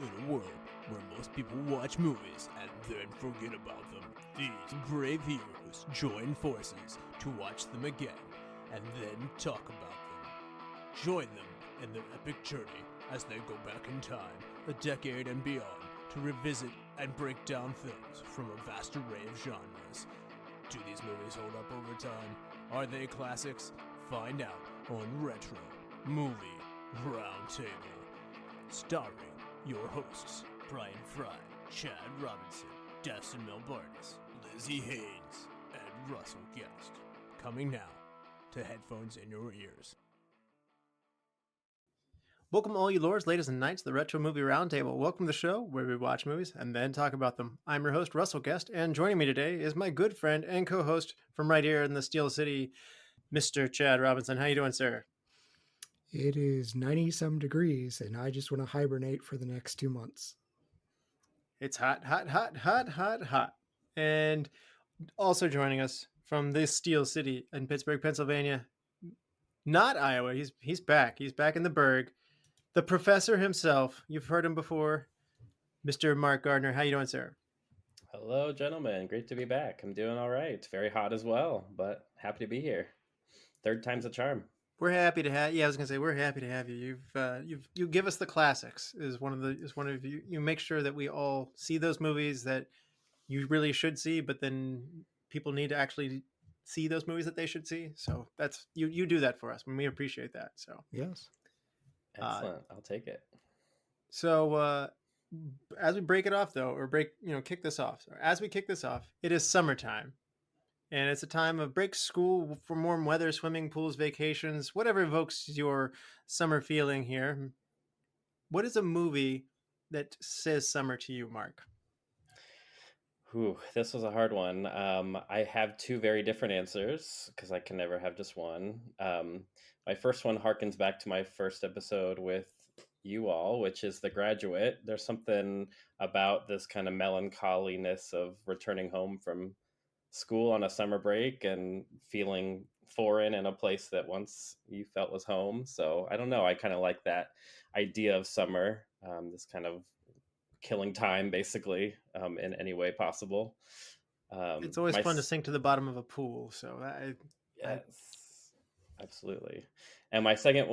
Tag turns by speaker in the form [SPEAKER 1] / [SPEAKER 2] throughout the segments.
[SPEAKER 1] In a world where most people watch movies and then forget about them, these brave heroes join forces to watch them again and then talk about them. Join them in their epic journey as they go back in time, a decade and beyond, to revisit and break down films from a vast array of genres. Do these movies hold up over time? Are they classics? Find out on Retro Movie Roundtable. Starring your hosts, Brian Fry, Chad Robinson, Dustin Melbartis, Lizzie Haynes, and Russell Guest. Coming now to headphones in your ears.
[SPEAKER 2] Welcome all you lords, ladies and knights, to the Retro Movie Roundtable. Welcome to the show where we watch movies and then talk about them. I'm your host, Russell Guest, and joining me today is my good friend and co-host from right here in the Steel City, Mr. Chad Robinson. How you doing, sir?
[SPEAKER 3] It is 90-some degrees, and I just want to hibernate for the next 2 months.
[SPEAKER 2] It's hot, hot, hot, hot, hot, hot. And also joining us from this Steel City in Pittsburgh, Pennsylvania, not Iowa. He's back. He's back in the Burgh. The professor himself. You've heard him before, Mr. Mark Gardner. How you doing, sir?
[SPEAKER 4] Hello, gentlemen. Great to be back. I'm doing all right. Very hot as well, but happy to be here. Third time's a charm.
[SPEAKER 2] We're happy to have. Yeah, I was gonna say we're happy to have you. You give us the classics. Is one of you. You make sure that we all see those movies that you really should see, but then people need to actually see those movies that they should see. So that's you do that for us, and we appreciate that. So
[SPEAKER 3] Yes.
[SPEAKER 4] Excellent. I'll take it.
[SPEAKER 2] So as we break it off, though, or kick this off. So as we kick this off, it is summertime. And it's a time of break school from warm weather, swimming pools, vacations, whatever evokes your summer feeling here. What is a movie that says summer to you, Mark?
[SPEAKER 4] This was a hard one. I have two very different answers because I can never have just one. My first one harkens back to my first episode with you all, which is The Graduate. There's something about this kind of melancholiness of returning home from school on a summer break and feeling foreign in a place that once you felt was home. So I don't know. I kind of like that idea of summer, this kind of killing time, basically, in any way possible.
[SPEAKER 2] It's always fun to sink to the bottom of a pool. So
[SPEAKER 4] yes, absolutely. And my second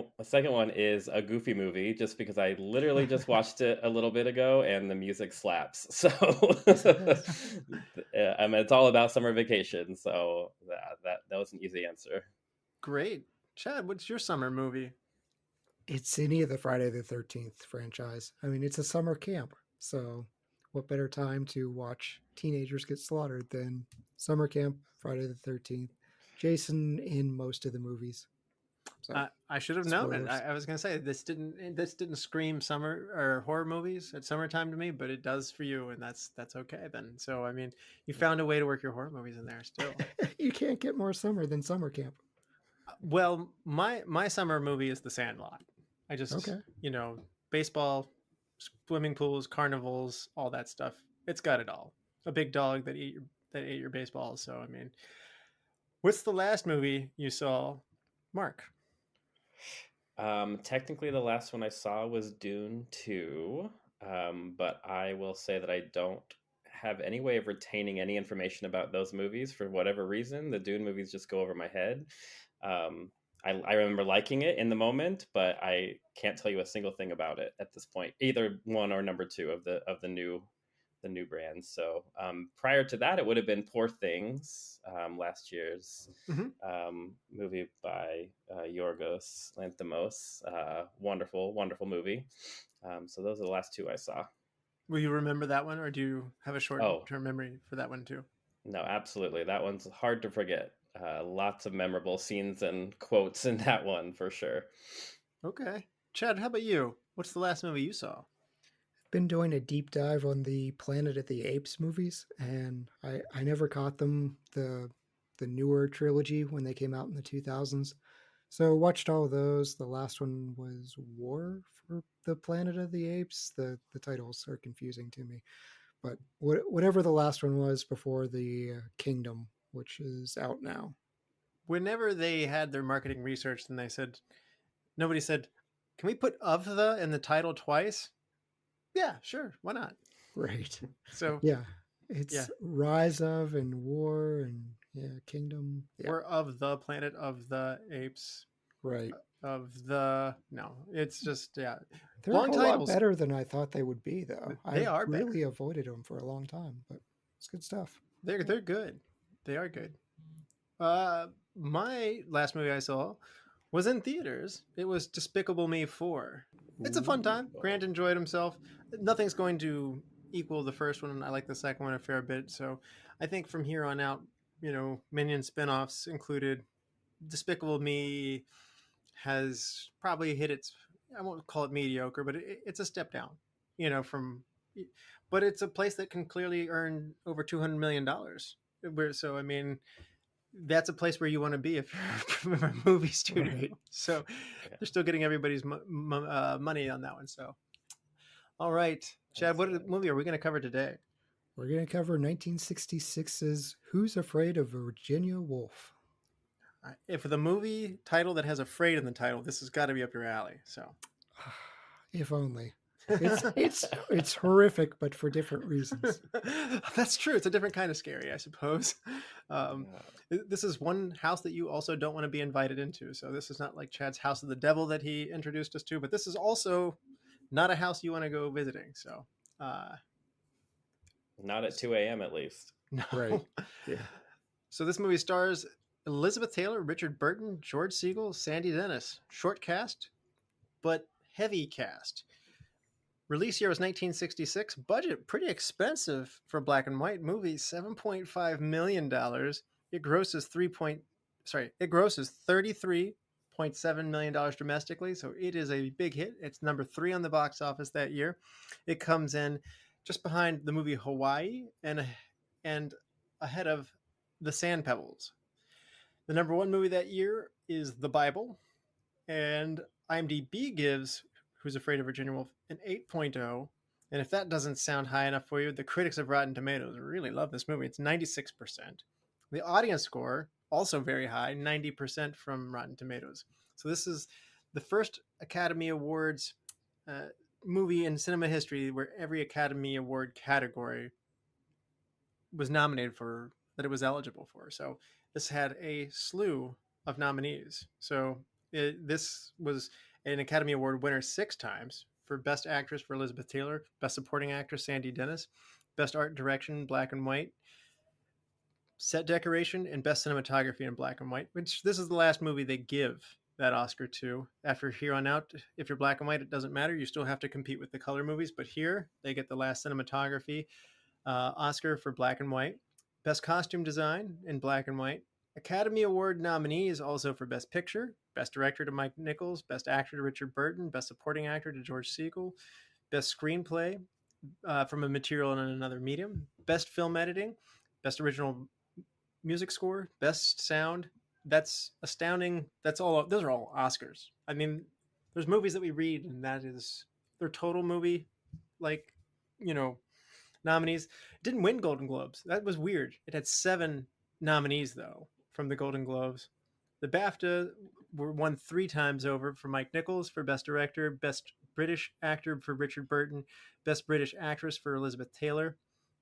[SPEAKER 4] one is a Goofy movie, just because I literally just watched it a little bit ago, and the music slaps. So it's all about summer vacation. So that was an easy answer.
[SPEAKER 2] Great, Chad. What's your summer movie?
[SPEAKER 3] It's any of the Friday the 13th franchise. I mean, it's a summer camp. So what better time to watch teenagers get slaughtered than summer camp, Friday the 13th, Jason in most of the movies. So,
[SPEAKER 2] I should have known it. I was going to say this didn't scream summer or horror movies at summertime to me, but it does for you, and that's okay then. So I mean, you found a way to work your horror movies in there still.
[SPEAKER 3] You can't get more summer than summer camp.
[SPEAKER 2] Well, my summer movie is The Sandlot. I just baseball, swimming pools, carnivals, all that stuff. It's got it all. A big dog that ate your baseballs. So I mean, what's the last movie you saw, Mark?
[SPEAKER 4] Technically the last one I saw was Dune 2, but I will say that I don't have any way of retaining any information about those movies for whatever reason. The Dune movies just go over my head. I remember liking it in the moment, but I can't tell you a single thing about it at this point, either one or number two of the new brands. So prior to that, it would have been Poor Things, last year's movie by Yorgos Lanthimos. Wonderful movie. So those are the last two I saw.
[SPEAKER 2] Will you remember that one, or do you have a short-term memory for that one too?
[SPEAKER 4] No, absolutely. That one's hard to forget. Lots of memorable scenes and quotes in that one for sure.
[SPEAKER 2] Okay. Chad, how about you? What's the last movie you saw?
[SPEAKER 3] Been doing a deep dive on the Planet of the Apes movies, and I never caught them, the newer trilogy when they came out in the 2000s. So watched all of those. The last one was War for the Planet of the Apes. The titles are confusing to me. But whatever the last one was before the Kingdom, which is out now.
[SPEAKER 2] Whenever they had their marketing research, then nobody said, can we put of the in the title twice? Yeah, sure. Why not?
[SPEAKER 3] Right.
[SPEAKER 2] So
[SPEAKER 3] Yeah.
[SPEAKER 2] yeah,
[SPEAKER 3] It's Rise of and War and Kingdom. Yeah.
[SPEAKER 2] we're of the Planet of the Apes.
[SPEAKER 3] Right.
[SPEAKER 2] It's just, yeah.
[SPEAKER 3] They're a
[SPEAKER 2] Long
[SPEAKER 3] whole lot
[SPEAKER 2] titles.
[SPEAKER 3] better than I thought they would be, though.
[SPEAKER 2] They
[SPEAKER 3] I
[SPEAKER 2] are better.
[SPEAKER 3] really avoided them for a long time, but it's good stuff.
[SPEAKER 2] They're good. They are good. My last movie I saw was in theaters. It was Despicable Me 4. It's a fun time. Grant enjoyed himself. Nothing's going to equal the first one. I like the second one a fair bit. So I think from here on out, Minion spin-offs included, Despicable Me has probably hit its, I won't call it mediocre, but it's a step down, from, but it's a place that can clearly earn over $200 million. So, I mean, that's a place where you want to be if you're a movie studio. So they're still getting everybody's money on that one. So, all right, Chad, what movie are we going to cover today?
[SPEAKER 3] We're going to cover 1966's Who's Afraid of Virginia Woolf?
[SPEAKER 2] If the movie title that has afraid in the title, this has got to be up your alley. So,
[SPEAKER 3] if only. It's horrific, but for different reasons.
[SPEAKER 2] That's true. It's a different kind of scary, I suppose. This is one house that you also don't want to be invited into. So this is not like Chad's House of the Devil that he introduced us to, but this is also not a house you want to go visiting. So,
[SPEAKER 4] not at 2 a.m. at least.
[SPEAKER 2] No.
[SPEAKER 3] Right. Yeah.
[SPEAKER 2] So this movie stars Elizabeth Taylor, Richard Burton, George Segal, Sandy Dennis. Short cast, but heavy cast. Release year was 1966. Budget pretty expensive for a black and white movie, $7.5 million. It grosses $33.7 million domestically, so it is a big hit. It's number 3 on the box office that year. It comes in just behind the movie Hawaii and ahead of The Sand Pebbles. The number 1 movie that year is The Bible, and IMDb gives Who's Afraid of Virginia Woolf an 8.0. And if that doesn't sound high enough for you, the critics of Rotten Tomatoes really love this movie. It's 96%. The audience score, also very high, 90% from Rotten Tomatoes. So this is the first Academy Awards movie in cinema history where every Academy Award category was nominated for, that it was eligible for. So this had a slew of nominees. So this was an Academy Award winner 6 times for Best Actress for Elizabeth Taylor, Best Supporting Actress Sandy Dennis, Best Art Direction black and white, Set Decoration, and Best Cinematography in black and white, which this is the last movie they give that Oscar to. After here on out, if you're black and white, it doesn't matter. You still have to compete with the color movies, but here they get the last cinematography Oscar for black and white. Best Costume Design in black and white. Academy Award nominees also for Best Picture, Best Director to Mike Nichols, Best Actor to Richard Burton, Best Supporting Actor to George Segal, Best Screenplay from a material in another medium, Best Film Editing, Best Original Music Score, Best Sound. That's astounding. Those are all Oscars. I mean, there's movies that we read and that is their total movie, nominees. It didn't win Golden Globes. That was weird. It had 7 nominees though from the Golden Globes. The BAFTA were won 3 times over for Mike Nichols for Best Director, Best British Actor for Richard Burton, Best British Actress for Elizabeth Taylor.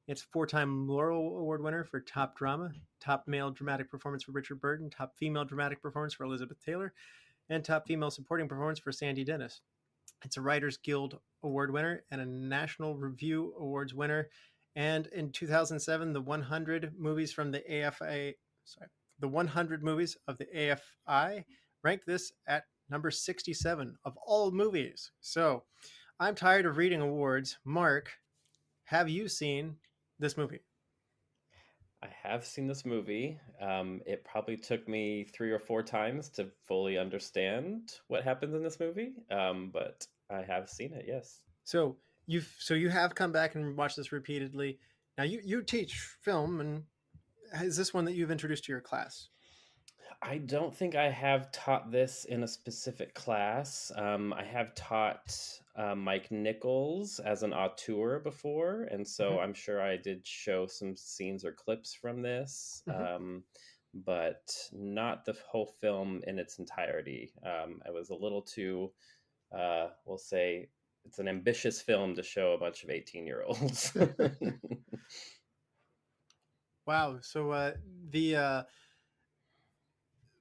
[SPEAKER 2] It's 4-time Laurel Award winner for Top Drama, Top Male Dramatic Performance for Richard Burton, Top Female Dramatic Performance for Elizabeth Taylor, and Top Female Supporting Performance for Sandy Dennis. It's a Writers Guild Award winner and a National Review Awards winner. And in 2007, the 100 movies from the the 100 movies of the AFI ranked this at number 67 of all movies. So I'm tired of reading awards. Mark, have you seen this movie?
[SPEAKER 4] I have seen this movie. It probably took me 3 or 4 times to fully understand what happens in this movie, but I have seen it, yes.
[SPEAKER 2] So you have come back and watched this repeatedly. Now you teach film, and is this one that you've introduced to your class?
[SPEAKER 4] I don't think I have taught this in a specific class. I have taught Mike Nichols as an auteur before, and so I'm sure I did show some scenes or clips from this, but not the whole film in its entirety. I was a little too, we'll say, it's an ambitious film to show a bunch of 18-year-olds.
[SPEAKER 2] Wow. So the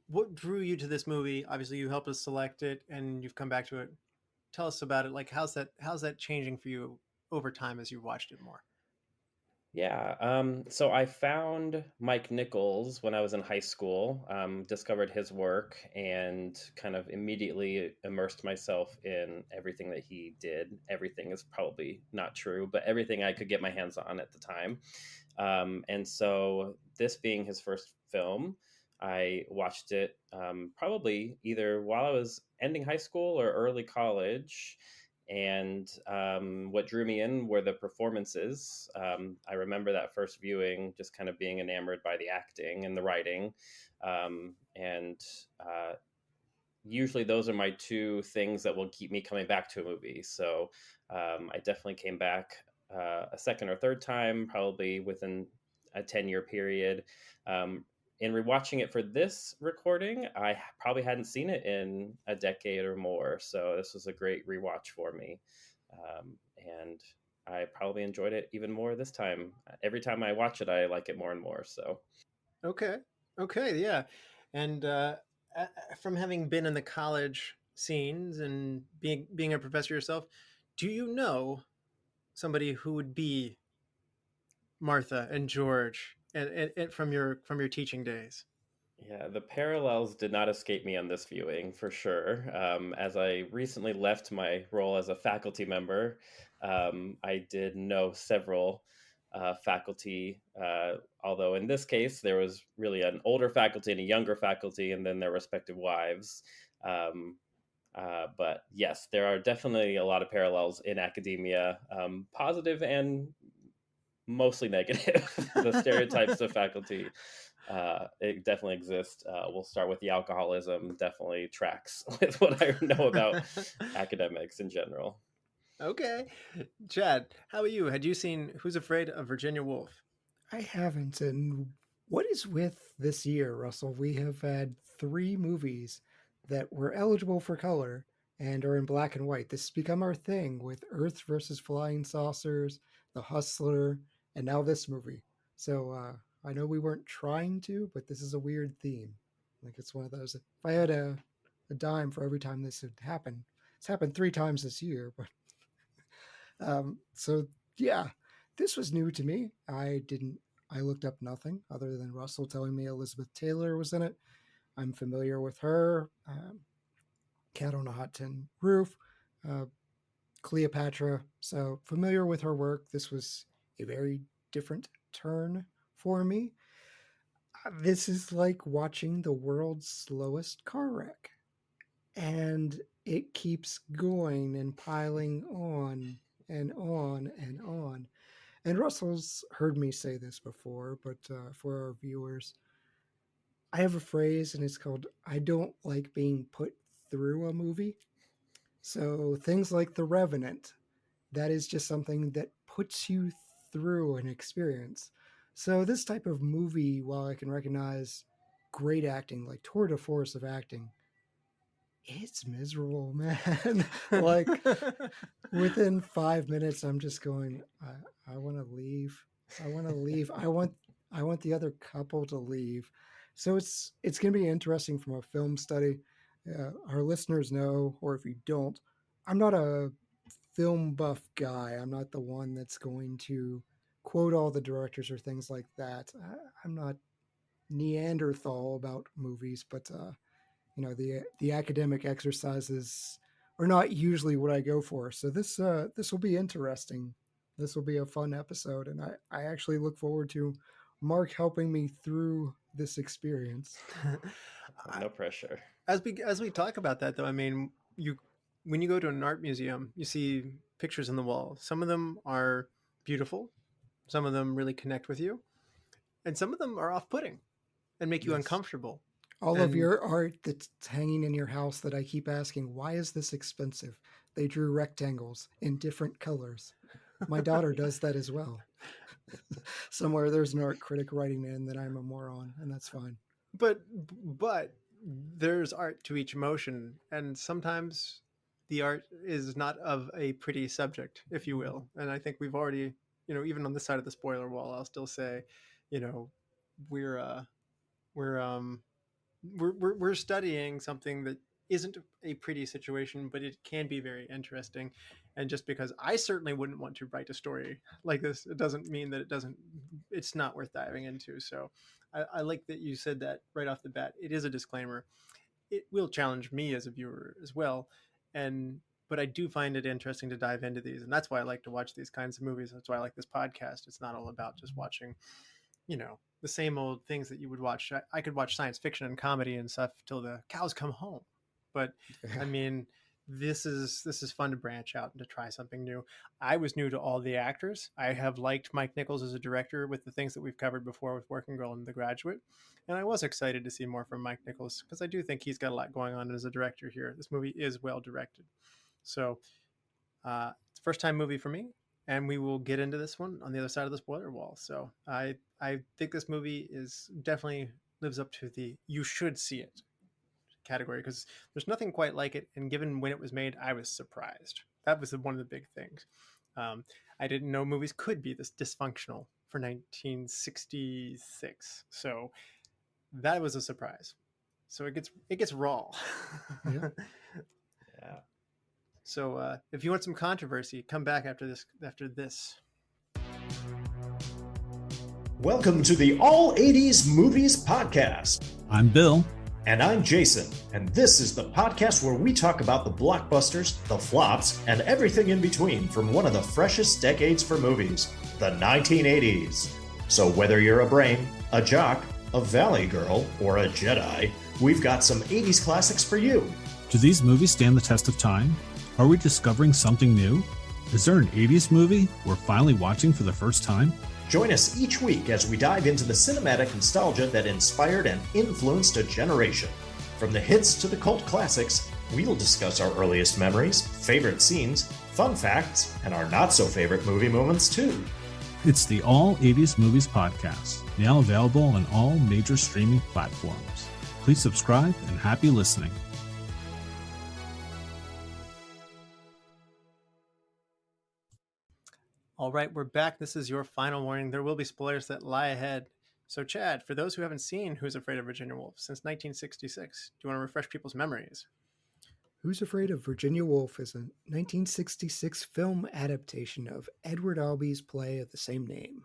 [SPEAKER 2] what drew you to this movie? Obviously, you helped us select it, and you've come back to it. Tell us about it. Like, how's that changing for you over time as you watched it more?
[SPEAKER 4] Yeah, so I found Mike Nichols when I was in high school, discovered his work, and kind of immediately immersed myself in everything that he did. Everything is probably not true, but everything I could get my hands on at the time. And so, this being his first film, I watched it probably either while I was ending high school or early college. And what drew me in were the performances. I remember that first viewing just kind of being enamored by the acting and the writing. And usually those are my two things that will keep me coming back to a movie. So I definitely came back a second or third time, probably within a 10-year period. In rewatching it for this recording, I probably hadn't seen it in a decade or more. So this was a great rewatch for me. And I probably enjoyed it even more this time. Every time I watch it, I like it more and more. So
[SPEAKER 2] Okay. Okay. Yeah. And from having been in the college scenes and being a professor yourself, do you know somebody who would be Martha and George and from your teaching days?
[SPEAKER 4] yeah, the parallels did not escape me on this viewing for sure. As I recently left my role as a faculty member, I did know several faculty, although in this case, there was really an older faculty and a younger faculty, and then their respective wives. Um, but yes, there are definitely a lot of parallels in academia, positive and mostly negative. The stereotypes of faculty, it definitely exists. We'll start with the alcoholism. Definitely tracks with what I know about academics in general.
[SPEAKER 2] Okay. Chad, how about you? Had you seen Who's Afraid of Virginia Woolf?
[SPEAKER 3] I haven't. And what is with this year, Russell? We have had 3 movies that were eligible for color and are in black and white. This has become our thing with Earth versus Flying Saucers, The Hustler, and now this movie. So I know we weren't trying to, but this is a weird theme. Like it's one of those. If I had a dime for every time this had happened, it's happened 3 times this year. But so yeah, this was new to me. I looked up nothing other than Russell telling me Elizabeth Taylor was in it. I'm familiar with her. Cat on a Hot Tin Roof, uh, Cleopatra. So familiar with her work. This was a very different turn for me. This is like watching the world's slowest car wreck. And it keeps going and piling on and on and on. And Russell's heard me say this before, but for our viewers, I have a phrase and it's called I don't like being put through a movie. So things like The Revenant, that is just something that puts you through an experience. So this type of movie, while I can recognize great acting, like tour de force of acting, it's miserable, man. Like within 5 minutes, I'm just going, I want to leave. I want to leave. I want the other couple to leave. So it's going to be interesting from a film study. Our listeners know, or if you don't, I'm not a film buff guy. I'm not the one that's going to quote all the directors or things like that. I'm not Neanderthal about movies, but the academic exercises are not usually what I go for. So this will be interesting. This will be a fun episode, and I actually look forward to Mark helping me through this experience.
[SPEAKER 4] No pressure.
[SPEAKER 2] As we talk about that, though, I mean, you when you go to an art museum, you see pictures on the wall. Some of them are beautiful, some of them really connect with you, and some of them are off-putting and make you
[SPEAKER 3] Yes.
[SPEAKER 2] uncomfortable.
[SPEAKER 3] All of
[SPEAKER 2] And
[SPEAKER 3] your art that's hanging in your house that I keep asking, why is this expensive? They drew rectangles in different colors. My daughter does that as well. Somewhere there's an art critic writing in that I'm a moron, and that's fine.
[SPEAKER 2] but there's art to each emotion, and sometimes the art is not of a pretty subject, if you will. And I think we've already, even on this side of the spoiler wall, I'll still say, you know, we're we're um we're studying something that isn't a pretty situation, but it can be very interesting. And just because I certainly wouldn't want to write a story like this, it doesn't mean that it's not worth diving into. So I like that you said that right off the bat. It is a disclaimer. It will challenge me as a viewer as well. And but I do find it interesting to dive into these, and that's why I like to watch these kinds of movies. That's why I like this podcast. It's not all about just watching, the same old things that you would watch. I could watch science fiction and comedy and stuff till the cows come home. But I mean, this is fun to branch out and to try something new. I was new to all the actors. I have liked Mike Nichols as a director with the things that we've covered before with Working Girl and The Graduate. And I was excited to see more from Mike Nichols because I do think he's got a lot going on as a director here. This movie is well directed. So it's a first time movie for me, and we will get into this one on the other side of the spoiler wall. So I think this movie is definitely lives up to the you should see it category because there's nothing quite like it. And given when it was made, I was surprised. That was one of the big things. I didn't know movies could be this dysfunctional for 1966. So that was a surprise. So it gets raw.
[SPEAKER 3] Yeah.
[SPEAKER 4] Yeah.
[SPEAKER 2] So if you want some controversy, come back after this.
[SPEAKER 5] Welcome to the All 80s Movies Podcast.
[SPEAKER 6] I'm Bill.
[SPEAKER 5] And I'm Jason. And this is the podcast where we talk about the blockbusters, the flops, and everything in between from one of the freshest decades for movies, the 1980s. So whether you're a brain, a jock, a valley girl, or a Jedi, we've got some 80s classics for you.
[SPEAKER 6] Do these movies stand the test of time? Are we discovering something new? Is there an 80s movie we're finally watching for the first time?
[SPEAKER 5] Join us each week as we dive into the cinematic nostalgia that inspired and influenced a generation. From the hits to the cult classics, we'll discuss our earliest memories, favorite scenes, fun facts, and our not-so-favorite movie moments too.
[SPEAKER 6] It's the All 80s Movies Podcast, now available on all major streaming platforms. Please subscribe and happy listening.
[SPEAKER 2] All right, we're back. This is your final warning. There will be spoilers that lie ahead. So, Chad, for those who haven't seen Who's Afraid of Virginia Woolf since 1966, do you want to refresh people's memories?
[SPEAKER 3] Who's Afraid of Virginia Woolf is a 1966 film adaptation of Edward Albee's play of the same name.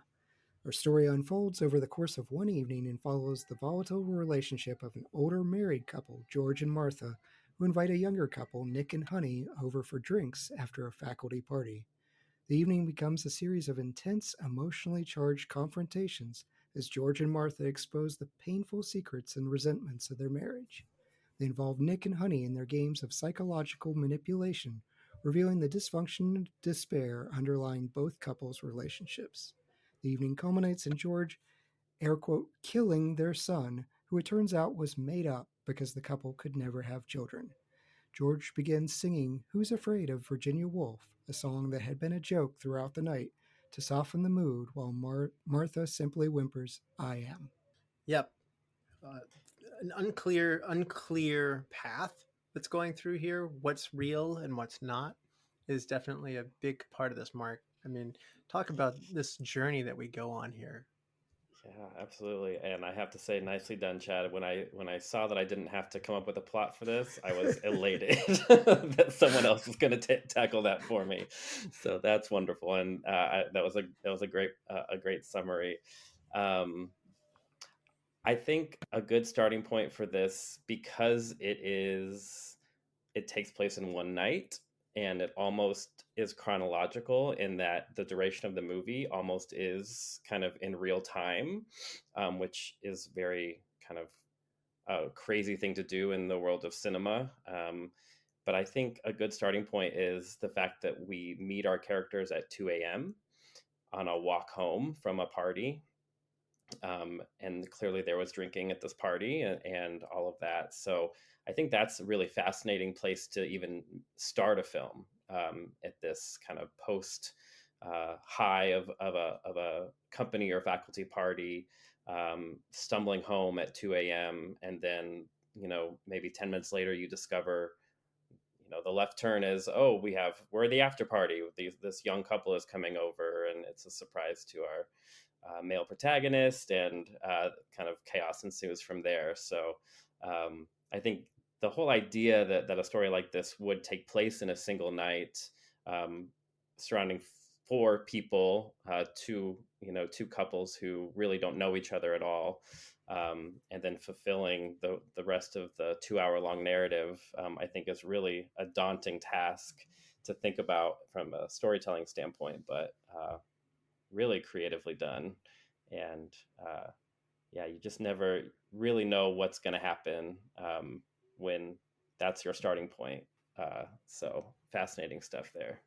[SPEAKER 3] Our story unfolds over the course of one evening and follows the volatile relationship of an older married couple, George and Martha, who invite a younger couple, Nick and Honey, over for drinks after a faculty party. The evening becomes a series of intense, emotionally charged confrontations as George and Martha expose the painful secrets and resentments of their marriage. They involve Nick and Honey in their games of psychological manipulation, revealing the dysfunction and despair underlying both couples' relationships. The evening culminates in George, air quote, killing their son, who it turns out was made up because the couple could never have children. George begins singing Who's Afraid of Virginia Woolf, a song that had been a joke throughout the night, to soften the mood, while Martha simply whimpers, I am.
[SPEAKER 2] Yep. An unclear path that's going through here. What's real and what's not is definitely a big part of this, Mark. I mean, talk about this journey that we go on here.
[SPEAKER 4] Yeah, absolutely. And I have to say, nicely done, Chad. When I saw that I didn't have to come up with a plot for this, I was elated that someone else was going to tackle that for me. So that's wonderful, and that was a great summary. I think a good starting point for this, because it takes place in one night, and it almost is chronological in that the duration of the movie almost is kind of in real time, which is very kind of a crazy thing to do in the world of cinema. But I think a good starting point is the fact that we meet our characters at 2 a.m. on a walk home from a party. And clearly there was drinking at this party and all of that. So I think that's a really fascinating place to even start a film, at this kind of post high of a company or faculty party, stumbling home at 2 a.m. And then, maybe 10 minutes later you discover, the left turn is, we're the after party. This young couple is coming over, and it's a surprise to our male protagonist, and kind of chaos ensues from there. So I think the whole idea that a story like this would take place in a single night, surrounding four people, two couples who really don't know each other at all, and then fulfilling the rest of the 2 hour long narrative, I think is really a daunting task to think about from a storytelling standpoint, but really creatively done. And you just never really know what's going to happen when that's your starting point. So fascinating stuff there.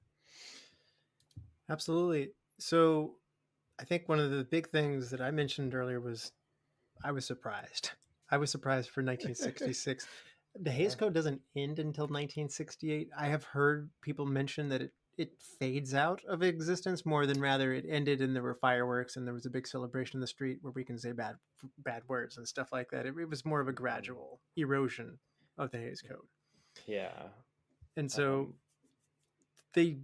[SPEAKER 2] Absolutely. So I think one of the big things that I mentioned earlier was I was surprised. I was surprised for 1966. The Hays Code doesn't end until 1968. I have heard people mention that it fades out of existence more than rather it ended and there were fireworks and there was a big celebration in the street where we can say bad words and stuff like that. It was more of a gradual erosion of the Hays Code.
[SPEAKER 4] Yeah.
[SPEAKER 2] And so they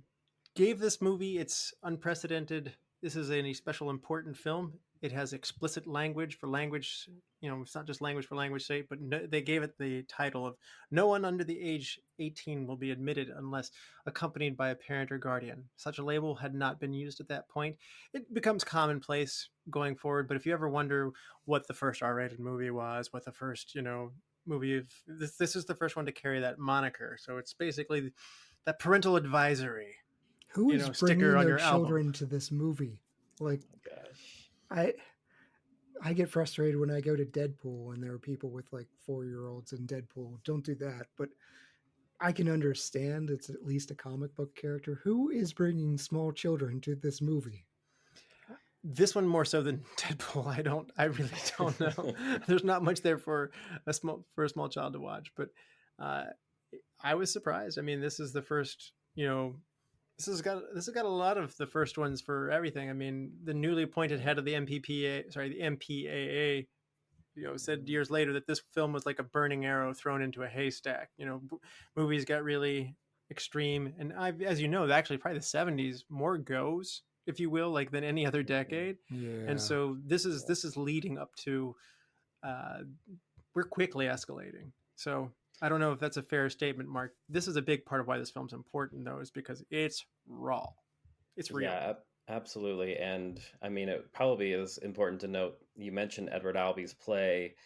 [SPEAKER 2] gave this movie its unprecedented, this is a special important film. It has explicit language for language, it's not just language for language sake, but they gave it the title of no one under the age 18 will be admitted unless accompanied by a parent or guardian. Such a label had not been used at that point. It becomes commonplace going forward, but if you ever wonder what the first R-rated movie was, what the first, movie of this is the first one to carry that moniker. So it's basically that parental advisory.
[SPEAKER 3] Who is bringing their children to this movie? Like,
[SPEAKER 4] gosh,
[SPEAKER 3] I get frustrated when I go to Deadpool and there are people with like 4-year-olds in Deadpool. Don't do that. But I can understand it's at least a comic book character. Who is bringing small children to this movie?
[SPEAKER 2] This one more so than Deadpool. I really don't know. There's not much there for a small child to watch, but I was surprised. I mean, this is the first, this has got a lot of the first ones for everything. I mean, the newly appointed head of the MPAA, said years later that this film was like a burning arrow thrown into a haystack. Movies got really extreme, and as you know, actually probably the 70s more goes, if you will, like than any other decade.
[SPEAKER 3] Yeah.
[SPEAKER 2] And so this is leading up to, we're quickly escalating. So I don't know if that's a fair statement, Mark. This is a big part of why this film's important, though, is because it's raw. It's real.
[SPEAKER 4] Yeah, absolutely. And I mean, it probably is important to note, you mentioned Edward Albee's play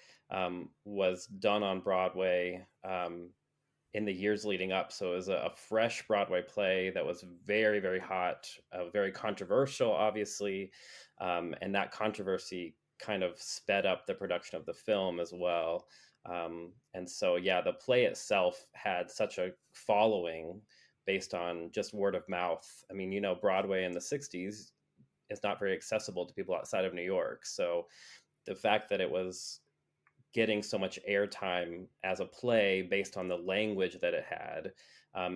[SPEAKER 4] was done on Broadway in the years leading up. So it was a fresh Broadway play that was very, very hot, very controversial, obviously. And that controversy kind of sped up the production of the film as well. And so, the play itself had such a following based on just word of mouth. I mean, Broadway in the 60s is not very accessible to people outside of New York. So the fact that it was getting so much airtime as a play based on the language that it had,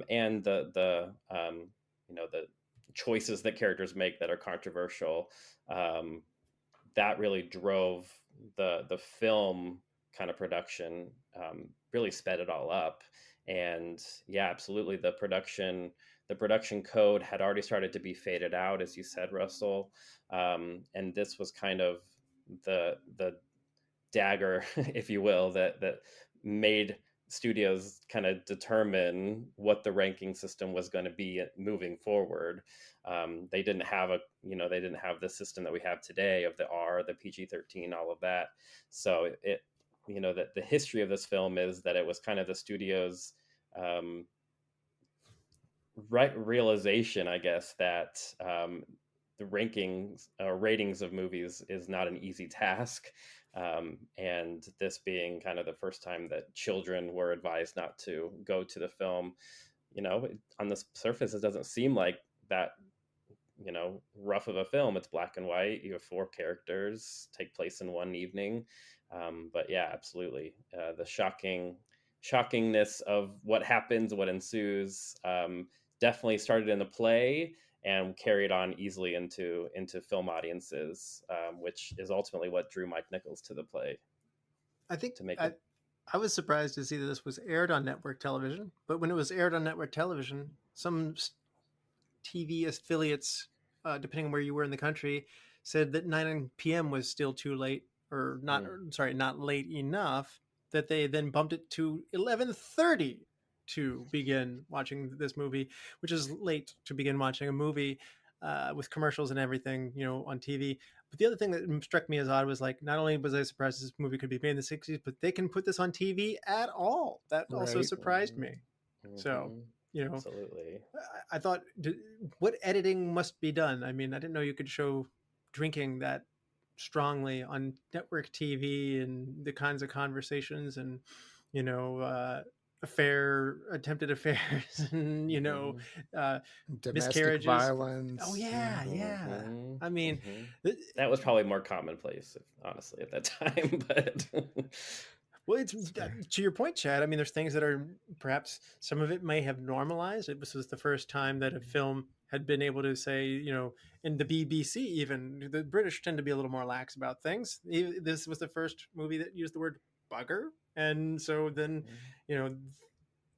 [SPEAKER 4] and the choices that characters make that are controversial, that really drove the film kind of production, really sped it all up. And absolutely, the production code had already started to be faded out, as you said, Russell, and this was kind of the dagger, if you will, that made studios kind of determine what the ranking system was going to be moving forward. They didn't have the system that we have today of the R, the PG-13, all of that. So it that the history of this film is that it was kind of the studio's realization, I guess, that the ratings of movies is not an easy task. And this being kind of the first time that children were advised not to go to the film, on the surface, it doesn't seem like that, rough of a film. It's black and white. You have 4 characters, take place in one evening. But absolutely. The shockingness of what happens, what ensues, definitely started in the play and carried on easily into film audiences, which is ultimately what drew Mike Nichols to the play.
[SPEAKER 2] I think
[SPEAKER 4] to make it.
[SPEAKER 2] I was surprised to see that this was aired on network television, but when it was aired on network television, some TV affiliates, depending on where you were in the country, said that 9 p.m. was still too late, or not.
[SPEAKER 4] Mm.
[SPEAKER 2] Or, sorry, not late enough. That they then bumped it to 11:30 to begin watching this movie, which is late to begin watching a movie with commercials and everything, on TV. But the other thing that struck me as odd was like, not only was I surprised this movie could be made in the 60s, but they can put this on TV at all. That also
[SPEAKER 3] Right.
[SPEAKER 2] surprised me. So,
[SPEAKER 4] Mm-hmm. Absolutely.
[SPEAKER 2] I thought, what editing must be done? I mean, I didn't know you could show drinking that strongly on network TV and the kinds of conversations and, attempted affairs and,
[SPEAKER 4] Mhm.
[SPEAKER 3] Domestic
[SPEAKER 2] miscarriages.
[SPEAKER 3] violence.
[SPEAKER 2] Oh yeah, yeah.
[SPEAKER 4] Mhm.
[SPEAKER 2] I mean,
[SPEAKER 4] Mhm. That was probably more commonplace, honestly, at that time. But
[SPEAKER 2] well, it's to your point, Chad. I mean, there's things that are perhaps some of it may have normalized. This was the first time that a film had been able to say, in the BBC, even the British tend to be a little more lax about things. This was the first movie that used the word bugger, and so then,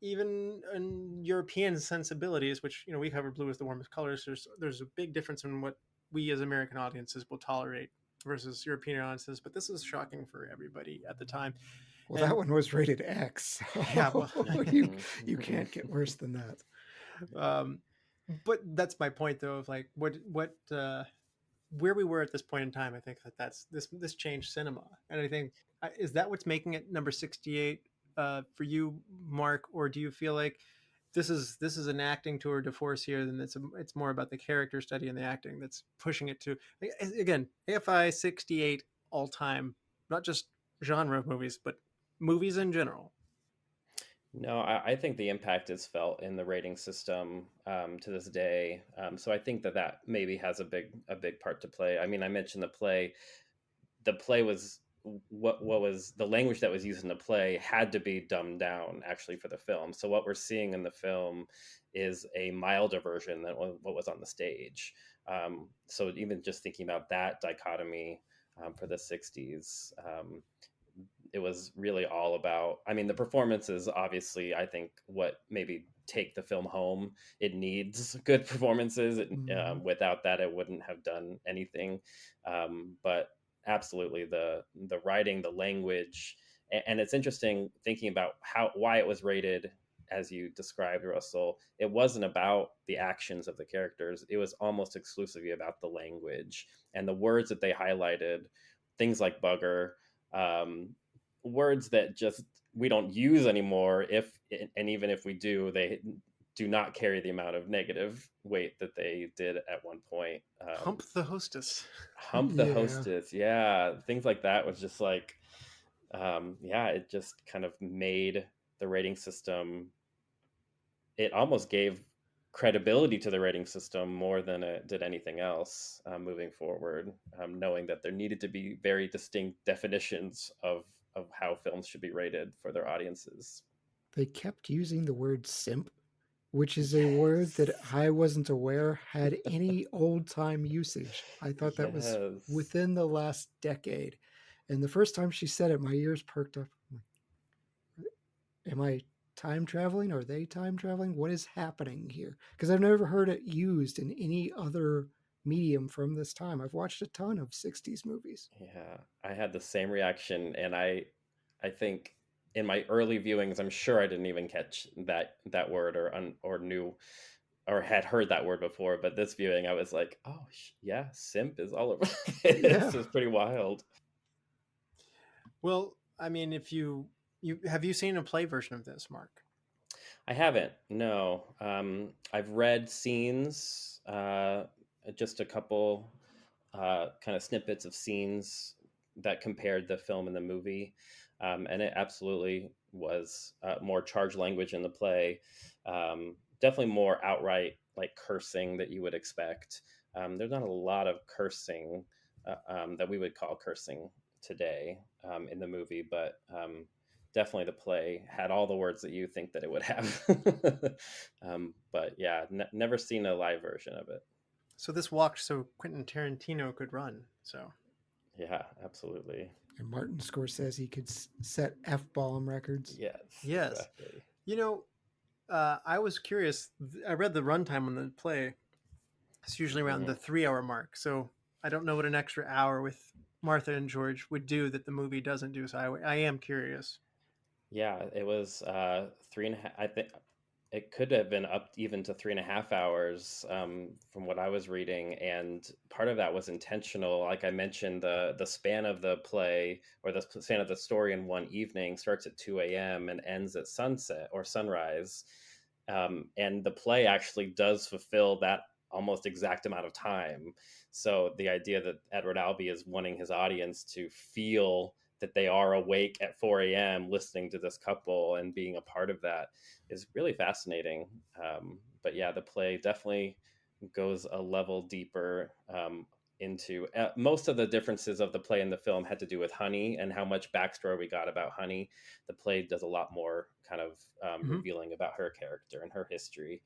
[SPEAKER 2] even in European sensibilities, which we cover blue as the warmest colors, there's a big difference in what we as American audiences will tolerate versus European audiences. But this is shocking for everybody at the time.
[SPEAKER 3] Well, that one was rated X. So
[SPEAKER 2] Yeah, well,
[SPEAKER 3] you can't get worse than that.
[SPEAKER 2] But that's my point, though, of like what where we were at this point in time. I think that's this changed cinema, and I think is that what's making it number 68 for you, Mark, or do you feel like this is an acting tour de force here? Then it's more about the character study and the acting that's pushing it to, again, AFI 68 all time, not just genre of movies, but movies in general.
[SPEAKER 4] No, I think the impact is felt in the rating system to this day. So I think that maybe has a big part to play. I mean, I mentioned the play. The play was what was the language that was used in the play had to be dumbed down actually for the film. So what we're seeing in the film is a milder version than what was on the stage. So even just thinking about that dichotomy for the 60s, it was really all about, I mean, the performances, obviously, I think what maybe take the film home. It needs good performances. Without that, it wouldn't have done anything. But absolutely, the writing, the language, and it's interesting thinking about why it was rated as you described, Russell. It wasn't about the actions of the characters. It was almost exclusively about the language and the words that they highlighted, things like bugger, words that just we don't use anymore, and even if we do, they do not carry the amount of negative weight that they did at one point.
[SPEAKER 2] Hump the hostess.
[SPEAKER 4] Hostess, yeah, things like that was just like, it just kind of made the rating system, it almost gave credibility to the rating system more than it did anything else moving forward, knowing that there needed to be very distinct definitions of how films should be rated for their audiences.
[SPEAKER 3] They kept using the word simp, which is a word that I wasn't aware had any old-time usage. I thought that was within the last decade. And the first time she said it, my ears perked up. Am I time traveling? Are they time traveling? What is happening here? Because I've never heard it used in any other medium from this time. I've watched a ton of 60s movies.
[SPEAKER 4] Yeah, I had the same reaction, and I think in my early viewings, I'm sure I didn't even catch that word or knew or had heard that word before. But this viewing, I was like, oh yeah, simp is all over. This is pretty wild.
[SPEAKER 2] Well, I mean, if you have you seen a play version of this, Mark?
[SPEAKER 4] I haven't. No, I've read scenes, just a couple kind of snippets of scenes that compared the film and the movie, and it absolutely was more charged language in the play. Definitely more outright like cursing that you would expect. There's not a lot of cursing that we would call cursing today in the movie, but definitely the play had all the words that you think that it would have. But yeah, never seen a live version of it.
[SPEAKER 2] So this walked so Quentin Tarantino could run. So
[SPEAKER 4] Yeah, absolutely.
[SPEAKER 3] And Martin Scorsese could set F-bomb records.
[SPEAKER 4] Yes.
[SPEAKER 2] Yes.
[SPEAKER 4] Exactly.
[SPEAKER 2] You know, I was curious. I read the runtime on the play. It's usually around the 3-hour mark. So I don't know what an extra hour with Martha and George would do that the movie doesn't do. So I am curious.
[SPEAKER 4] Yeah, it was 3.5. I think it could have been up even to 3.5 hours, from what I was reading, and part of that was intentional. Like I mentioned, the span of the play, or the span of the story in one evening, starts at 2 a.m. and ends at sunset or sunrise, and the play actually does fulfill that almost exact amount of time. So the idea that Edward Albee is wanting his audience to feel that they are awake at 4 a.m. listening to this couple and being a part of that is really fascinating. But yeah, the play definitely goes a level deeper, into most of the differences of the play and the film had to do with Honey and how much backstory we got about Honey. The play does a lot more kind of revealing about her character and her history.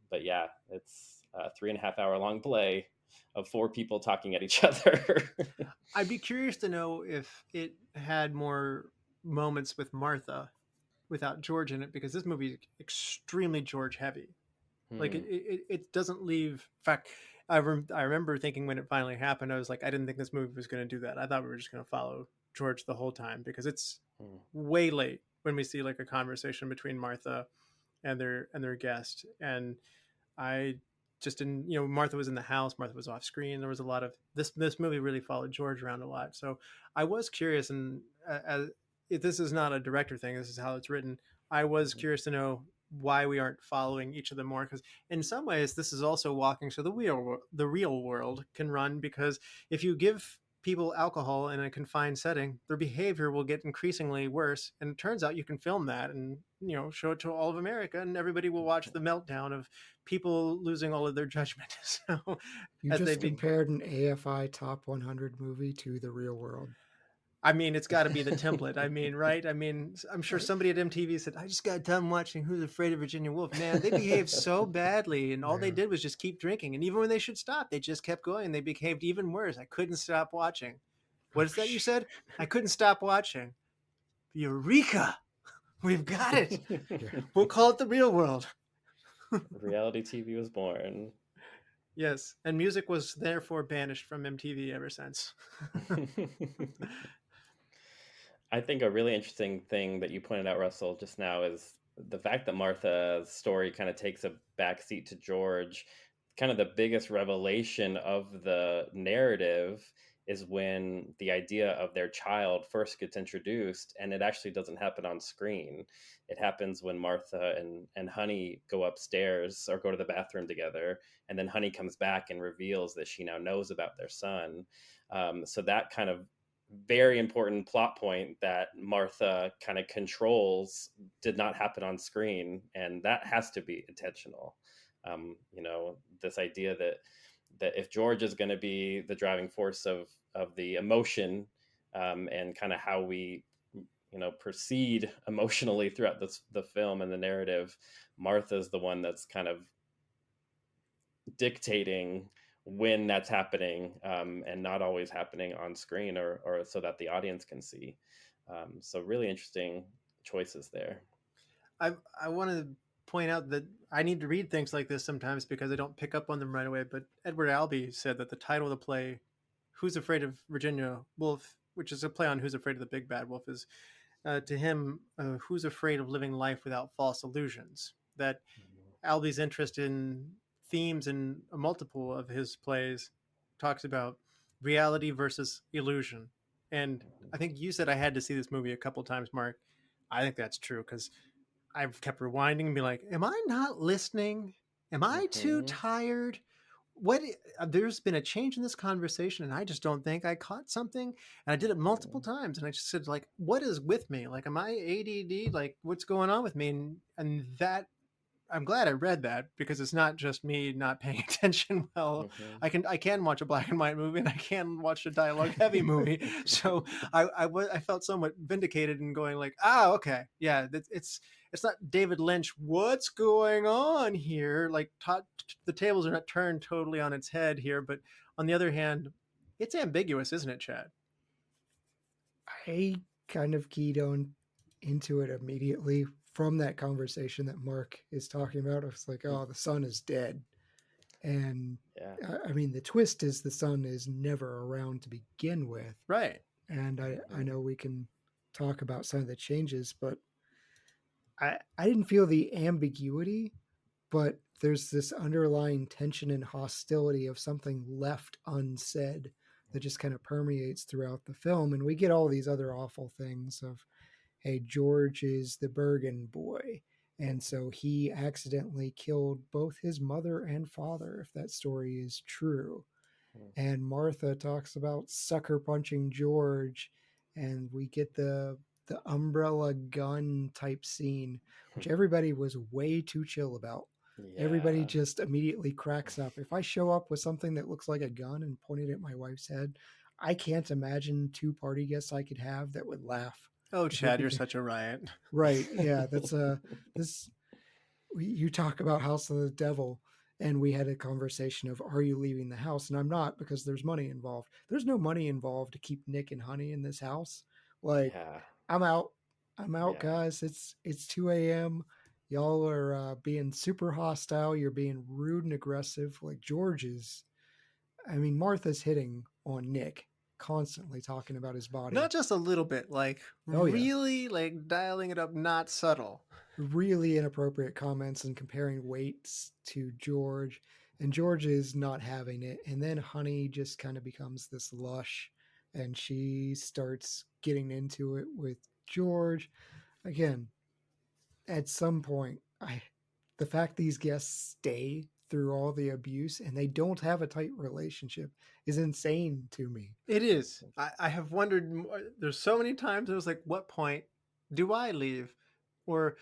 [SPEAKER 4] But yeah, it's a 3.5 hour long play of 4 people talking at each other.
[SPEAKER 2] I'd be curious to know if it had more moments with Martha without George in it, because this movie is extremely George heavy. Like it doesn't leave. In fact, I remember thinking when it finally happened, I was like, I didn't think this movie was going to do that. I thought we were just going to follow George the whole time, because it's way late when we see like a conversation between Martha and their guest. And I just didn't, Martha was in the house, Martha was off screen. There was a lot of this movie really followed George around a lot. So I was curious, and if this is not a director thing, this is how it's written. I was curious to know why we aren't following each of them more, because in some ways this is also walking so the real world can run, because if you give people alcohol in a confined setting, their behavior will get increasingly worse, and it turns out you can film that and show it to all of America, and everybody will watch the meltdown of people losing all of their judgment. So
[SPEAKER 3] you just compared an AFI top 100 movie to the real world.
[SPEAKER 2] I mean, it's got to be the template. I mean, right? I mean, I'm sure somebody at MTV said, I just got done watching Who's Afraid of Virginia Woolf. Man, they behaved so badly, and all they did was just keep drinking. And even when they should stop, they just kept going. They behaved even worse. I couldn't stop watching. What is that you said? I couldn't stop watching. Eureka! We've got it. We'll call it the real world.
[SPEAKER 4] Reality TV was born.
[SPEAKER 2] Yes, and music was therefore banished from MTV ever since.
[SPEAKER 4] I think a really interesting thing that you pointed out, Russell, just now is the fact that Martha's story kind of takes a backseat to George. Kind of the biggest revelation of the narrative is when the idea of their child first gets introduced, and it actually doesn't happen on screen. It happens when Martha and Honey go upstairs or go to the bathroom together, and then Honey comes back and reveals that she now knows about their son. So that kind of very important plot point that Martha kind of controls did not happen on screen, and that has to be intentional. This idea that if George is going to be the driving force of the emotion, and kind of how we proceed emotionally throughout the film and the narrative, Martha's the one that's kind of dictating when that's happening, and not always happening on screen or so that the audience can see. So really interesting choices there.
[SPEAKER 2] I want to point out that I need to read things like this sometimes because I don't pick up on them right away. But Edward Albee said that the title of the play, Who's Afraid of Virginia Woolf, which is a play on Who's Afraid of the Big Bad Wolf, is to him, who's afraid of living life without false illusions. That Albee's interest in themes in a multiple of his plays talks about reality versus illusion. And I think you said I had to see this movie a couple times, Mark. I think that's true, because I've kept rewinding and be like, am I not listening? Am I too tired? What? There's been a change in this conversation, and I just don't think I caught something. And I did it multiple times, and I just said, like, what is with me? Like, am I ADD? Like, what's going on with me? And that, I'm glad I read that, because it's not just me not paying attention well. I can watch a black and white movie, and I can watch a dialogue heavy movie. So I felt somewhat vindicated in going like, okay, yeah, it's not David Lynch. What's going on here? Like, the tables are not turned totally on its head here. But on the other hand, It's ambiguous, isn't it, Chad?
[SPEAKER 3] I kind of keyed on into it immediately from that conversation that Mark is talking about. I was like, oh, the son is dead. And
[SPEAKER 4] Yeah.
[SPEAKER 3] I mean, the twist is the son is never around to begin with.
[SPEAKER 2] Right.
[SPEAKER 3] And I know we can talk about some of the changes, but I didn't feel the ambiguity, but there's this underlying tension and hostility of something left unsaid that just kind of permeates throughout the film. And we get all these other awful things of, hey, George is the Bergen boy. And so he accidentally killed both his mother and father, if that story is true. And Martha talks about sucker punching George, and we get the umbrella gun type scene, which everybody was way too chill about.
[SPEAKER 4] Yeah.
[SPEAKER 3] Everybody just immediately cracks up. If I show up with something that looks like a gun and pointed at my wife's head, I can't imagine 2 party guests I could have that would laugh.
[SPEAKER 2] Oh, Chad, you're such a riot.
[SPEAKER 3] Right. Yeah. That's this. You talk about House of the Devil, and we had a conversation of, are you leaving the house? And I'm not, because there's money involved. There's no money involved to keep Nick and Honey in this house. Like,
[SPEAKER 4] Yeah.
[SPEAKER 3] I'm out,
[SPEAKER 4] Yeah.
[SPEAKER 3] guys. It's 2 a.m. Y'all are being super hostile. You're being rude and aggressive. Like George is. I mean, Martha's hitting on Nick, constantly talking about his body.
[SPEAKER 2] Not just a little bit, like
[SPEAKER 3] Oh, yeah.
[SPEAKER 2] really like dialing it up, not subtle.
[SPEAKER 3] Really inappropriate comments and comparing weights to George. And George is not having it. And then Honey just kind of becomes this lush, and she starts getting into it with George. Again, at some point, the fact these guests stay through all the abuse and they don't have a tight relationship is insane to me.
[SPEAKER 2] It is. I have wondered, there's so many times I was like, what point do I leave? Or,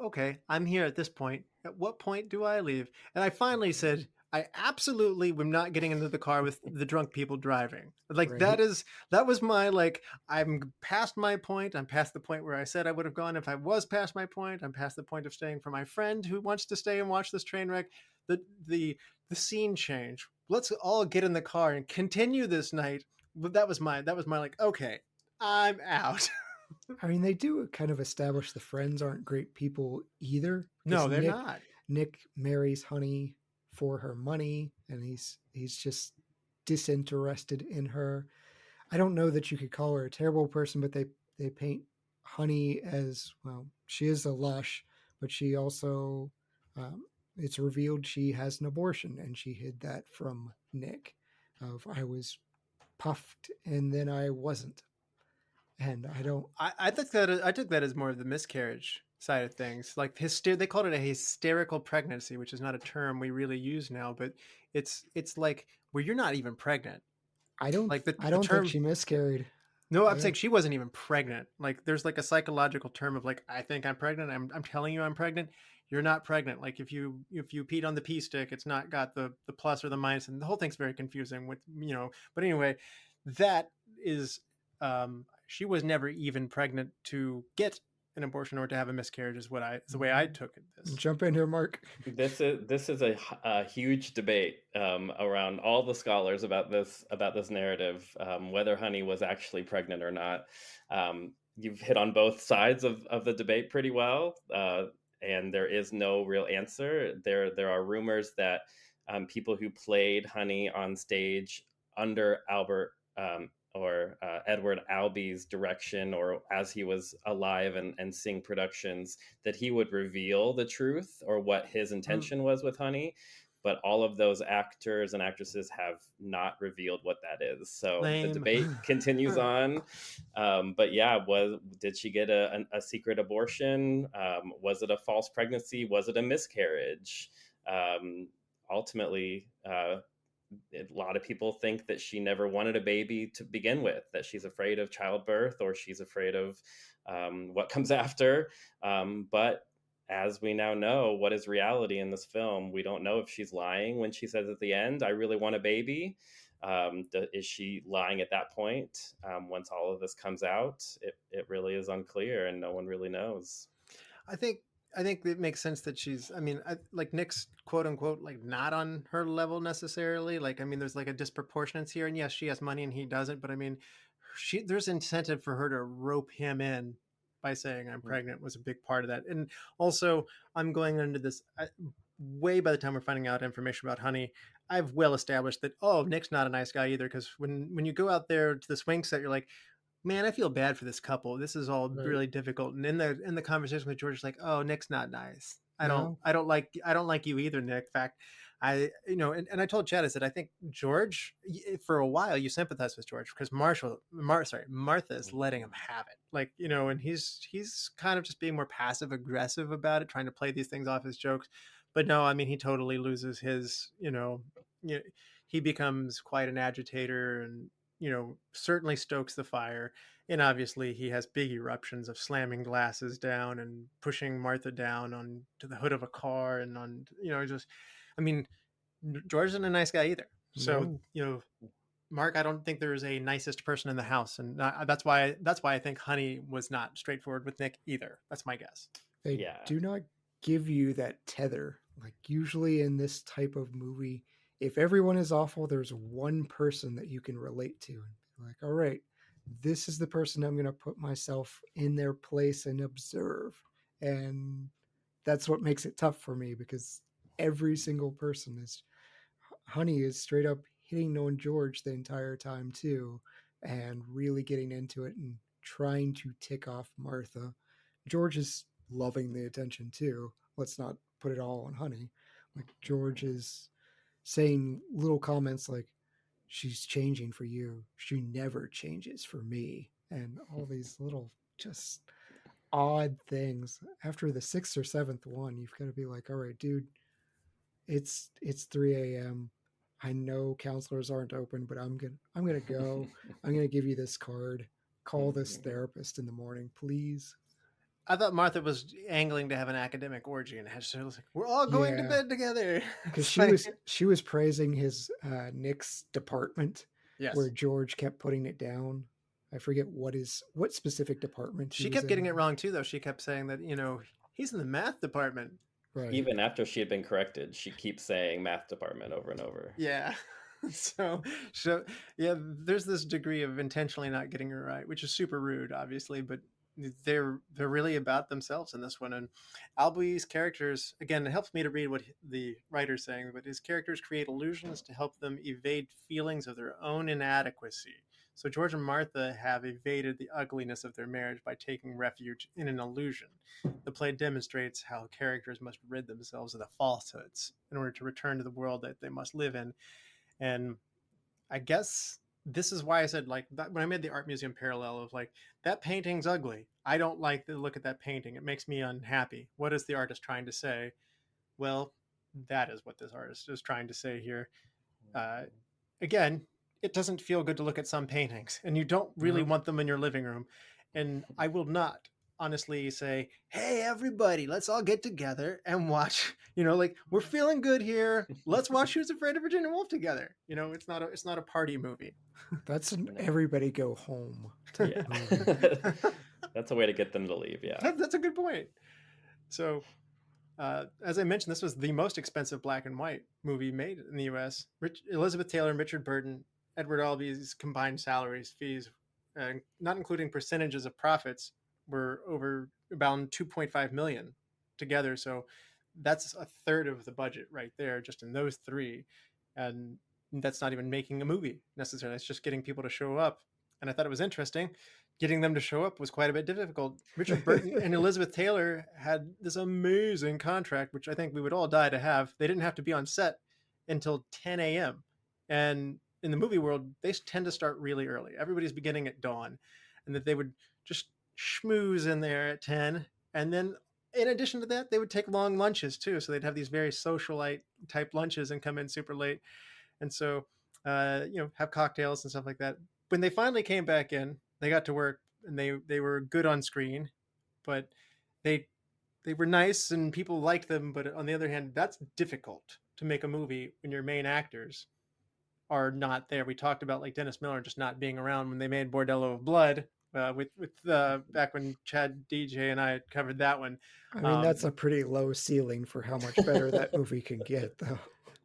[SPEAKER 2] okay, I'm here at this point. At what point do I leave? And I finally said, I absolutely am not getting into the car with the drunk people driving. Like
[SPEAKER 3] Right.
[SPEAKER 2] that was my, like, I'm past my point. I'm past the point where I said I would have gone if I was past my point. I'm past the point of staying for my friend who wants to stay and watch this train wreck. The scene change. Let's all get in the car and continue this night. But that was my like, okay, I'm out.
[SPEAKER 3] I mean, they do kind of establish the friends aren't great people either.
[SPEAKER 2] No,
[SPEAKER 3] 'cause
[SPEAKER 2] they're not.
[SPEAKER 3] Nick marries Honey for her money, and he's just disinterested in her. I don't know that you could call her a terrible person, but they paint Honey as, well, she is a lush, but she also, it's revealed she has an abortion, and she hid that from Nick. Of, I was puffed and then I wasn't. And I don't.
[SPEAKER 2] I took that as more of the miscarriage side of things. Like they called it a hysterical pregnancy, which is not a term we really use now, but it's like where you're not even pregnant.
[SPEAKER 3] I don't
[SPEAKER 2] like
[SPEAKER 3] I don't think she miscarried.
[SPEAKER 2] No, I'm saying she wasn't even pregnant. Like there's like a psychological term of like, I think I'm pregnant. I'm telling you I'm pregnant. You're not pregnant. Like if you peed on the pee stick, it's not got the plus or the minus, and the whole thing's very confusing with, but anyway, that is, she was never even pregnant to get an abortion or to have a miscarriage is the way I took it.
[SPEAKER 3] Jump in here, Mark.
[SPEAKER 4] This is a huge debate around all the scholars about this narrative, whether Honey was actually pregnant or not. You've hit on both sides of the debate pretty well, and there is no real answer. There are rumors that people who played Honey on stage under Albert or Edward Albee's direction, or as he was alive and seeing productions, that he would reveal the truth or what his intention was with Honey. But all of those actors and actresses have not revealed what that is. So the debate continues on. But yeah, did she get a secret abortion? Was it a false pregnancy? Was it a miscarriage? Ultimately, a lot of people think that she never wanted a baby to begin with, that she's afraid of childbirth, or she's afraid of what comes after. But as we now know, what is reality in this film? We don't know if she's lying when she says at the end, I really want a baby. Is she lying at that point? Once all of this comes out, it really is unclear, and no one really knows.
[SPEAKER 2] I think I think it makes sense that she's, I mean, like Nick's quote unquote, like not on her level necessarily. Like, I mean, there's like a disproportionance here. And yes, she has money and he doesn't. But I mean, there's incentive for her to rope him in by saying I'm pregnant was a big part of that. And also, I'm going into this way by the time we're finding out information about Honey. I've well established that, oh, Nick's not a nice guy either. Because when you go out there to the swing set, you're like, man, I feel bad for this couple. This is all really difficult. And in the conversation with George, like, oh, Nick's not nice. I don't like you either, Nick. In fact, and I told Chad, I said, I think George, for a while, you sympathize with George because Martha is letting him have it. Like, and he's kind of just being more passive aggressive about it, trying to play these things off as jokes. But no, I mean, he totally loses his, he becomes quite an agitator and, certainly stokes the fire. And obviously he has big eruptions of slamming glasses down and pushing Martha down onto the hood of a car and on, just, I mean, George isn't a nice guy either. So, Mark, I don't think there's a nicest person in the house. And that's why I think Honey was not straightforward with Nick either. That's my guess.
[SPEAKER 3] They do not give you that tether. Like usually in this type of movie, if everyone is awful, there's one person that you can relate to and be like, all right, this is the person I'm going to put myself in their place and observe. And that's what makes it tough for me because every single person is, Honey is straight up hitting on George the entire time too, and really getting into it and trying to tick off Martha. George is loving the attention too. Let's not put it all on Honey. Like George is saying little comments like, she's changing for you. She never changes for me. And all these little just odd things. After the 6th or 7th one, you've got to be like, all right, dude, it's 3 a.m. I know counselors aren't open, but I'm gonna go. I'm gonna give you this card. Call this therapist in the morning, please.
[SPEAKER 2] I thought Martha was angling to have an academic orgy and had to like, we're all going to bed together.
[SPEAKER 3] Because she was praising his Nick's department, where George kept putting it down. I forget what specific department.
[SPEAKER 2] She kept getting it wrong too, though. She kept saying that, he's in the math department.
[SPEAKER 4] Right. Even after she had been corrected, she keeps saying math department over and over.
[SPEAKER 2] Yeah. So yeah, there's this degree of intentionally not getting her right, which is super rude, obviously, but they're really about themselves in this one. And Albui's characters, again, it helps me to read what the writer's saying, but his characters create illusions to help them evade feelings of their own inadequacy. So George and Martha have evaded the ugliness of their marriage by taking refuge in an illusion. The play demonstrates how characters must rid themselves of the falsehoods in order to return to the world that they must live in. And I guess this is why I said, like, that, when I made the art museum parallel of like, that painting's ugly. I don't like the look at that painting. It makes me unhappy. What is the artist trying to say? Well, that is what this artist is trying to say here. Again, it doesn't feel good to look at some paintings, and you don't really want them in your living room. And I will not honestly say, hey, everybody, let's all get together and watch, like, we're feeling good here. Let's watch Who's Afraid of Virginia Woolf together. It's not a party movie.
[SPEAKER 3] That's an everybody go home.
[SPEAKER 4] That's a way to get them to leave. Yeah.
[SPEAKER 2] That's a good point. So, as I mentioned, this was the most expensive black and white movie made in the U.S. Elizabeth Taylor and Richard Burton, Edward Albee's combined salaries, fees, not including percentages of profits, were over about $2.5 million together. So that's a third of the budget right there, just in those three. And that's not even making a movie necessarily. It's just getting people to show up. And I thought it was interesting. Getting them to show up was quite a bit difficult. Richard Burton and Elizabeth Taylor had this amazing contract, which I think we would all die to have. They didn't have to be on set until 10 a.m. And in the movie world, they tend to start really early. Everybody's beginning at dawn. And that they would just schmooze in there at 10. And then in addition to that, they would take long lunches too. So they'd have these very socialite type lunches and come in super late. And so, have cocktails and stuff like that. When they finally came back in, they got to work and they were good on screen, but they were nice and people liked them. But on the other hand, that's difficult to make a movie when your main actors are not there. We talked about like Dennis Miller just not being around when they made Bordello of Blood. with back when Chad, DJ, and I had covered that one.
[SPEAKER 3] I mean, that's a pretty low ceiling for how much better that movie can get, though.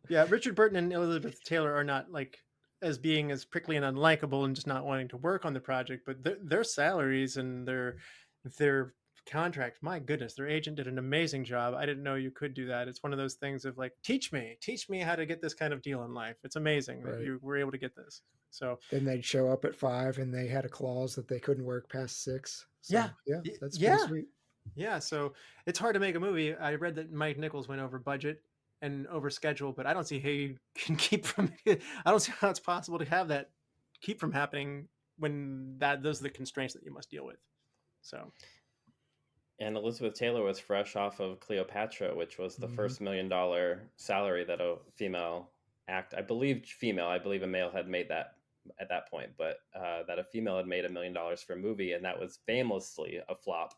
[SPEAKER 2] Yeah, Richard Burton and Elizabeth Taylor are not like as being as prickly and unlikable and just not wanting to work on the project, but their salaries and their contract, my goodness, their agent did an amazing job. I didn't know you could do that. It's one of those things of like, teach me how to get this kind of deal in life. It's amazing that
[SPEAKER 3] Right.
[SPEAKER 2] you were able to get this. So
[SPEAKER 3] Then they'd show up at 5 and they had a clause that they couldn't work past 6. So,
[SPEAKER 2] Yeah.
[SPEAKER 3] That's
[SPEAKER 2] Yeah.
[SPEAKER 3] pretty sweet.
[SPEAKER 2] yeah, so it's hard to make a movie. I read that Mike Nichols went over budget and over schedule, but I don't see how you can keep from. I don't see how it's possible to have that keep from happening when those are the constraints that you must deal with. So,
[SPEAKER 4] And Elizabeth Taylor was fresh off of Cleopatra, which was the
[SPEAKER 3] Mhm.
[SPEAKER 4] first $1 million salary that a female I believe a male had made that at that point, but that a female had made $1 million for a movie, and that was famously a flop,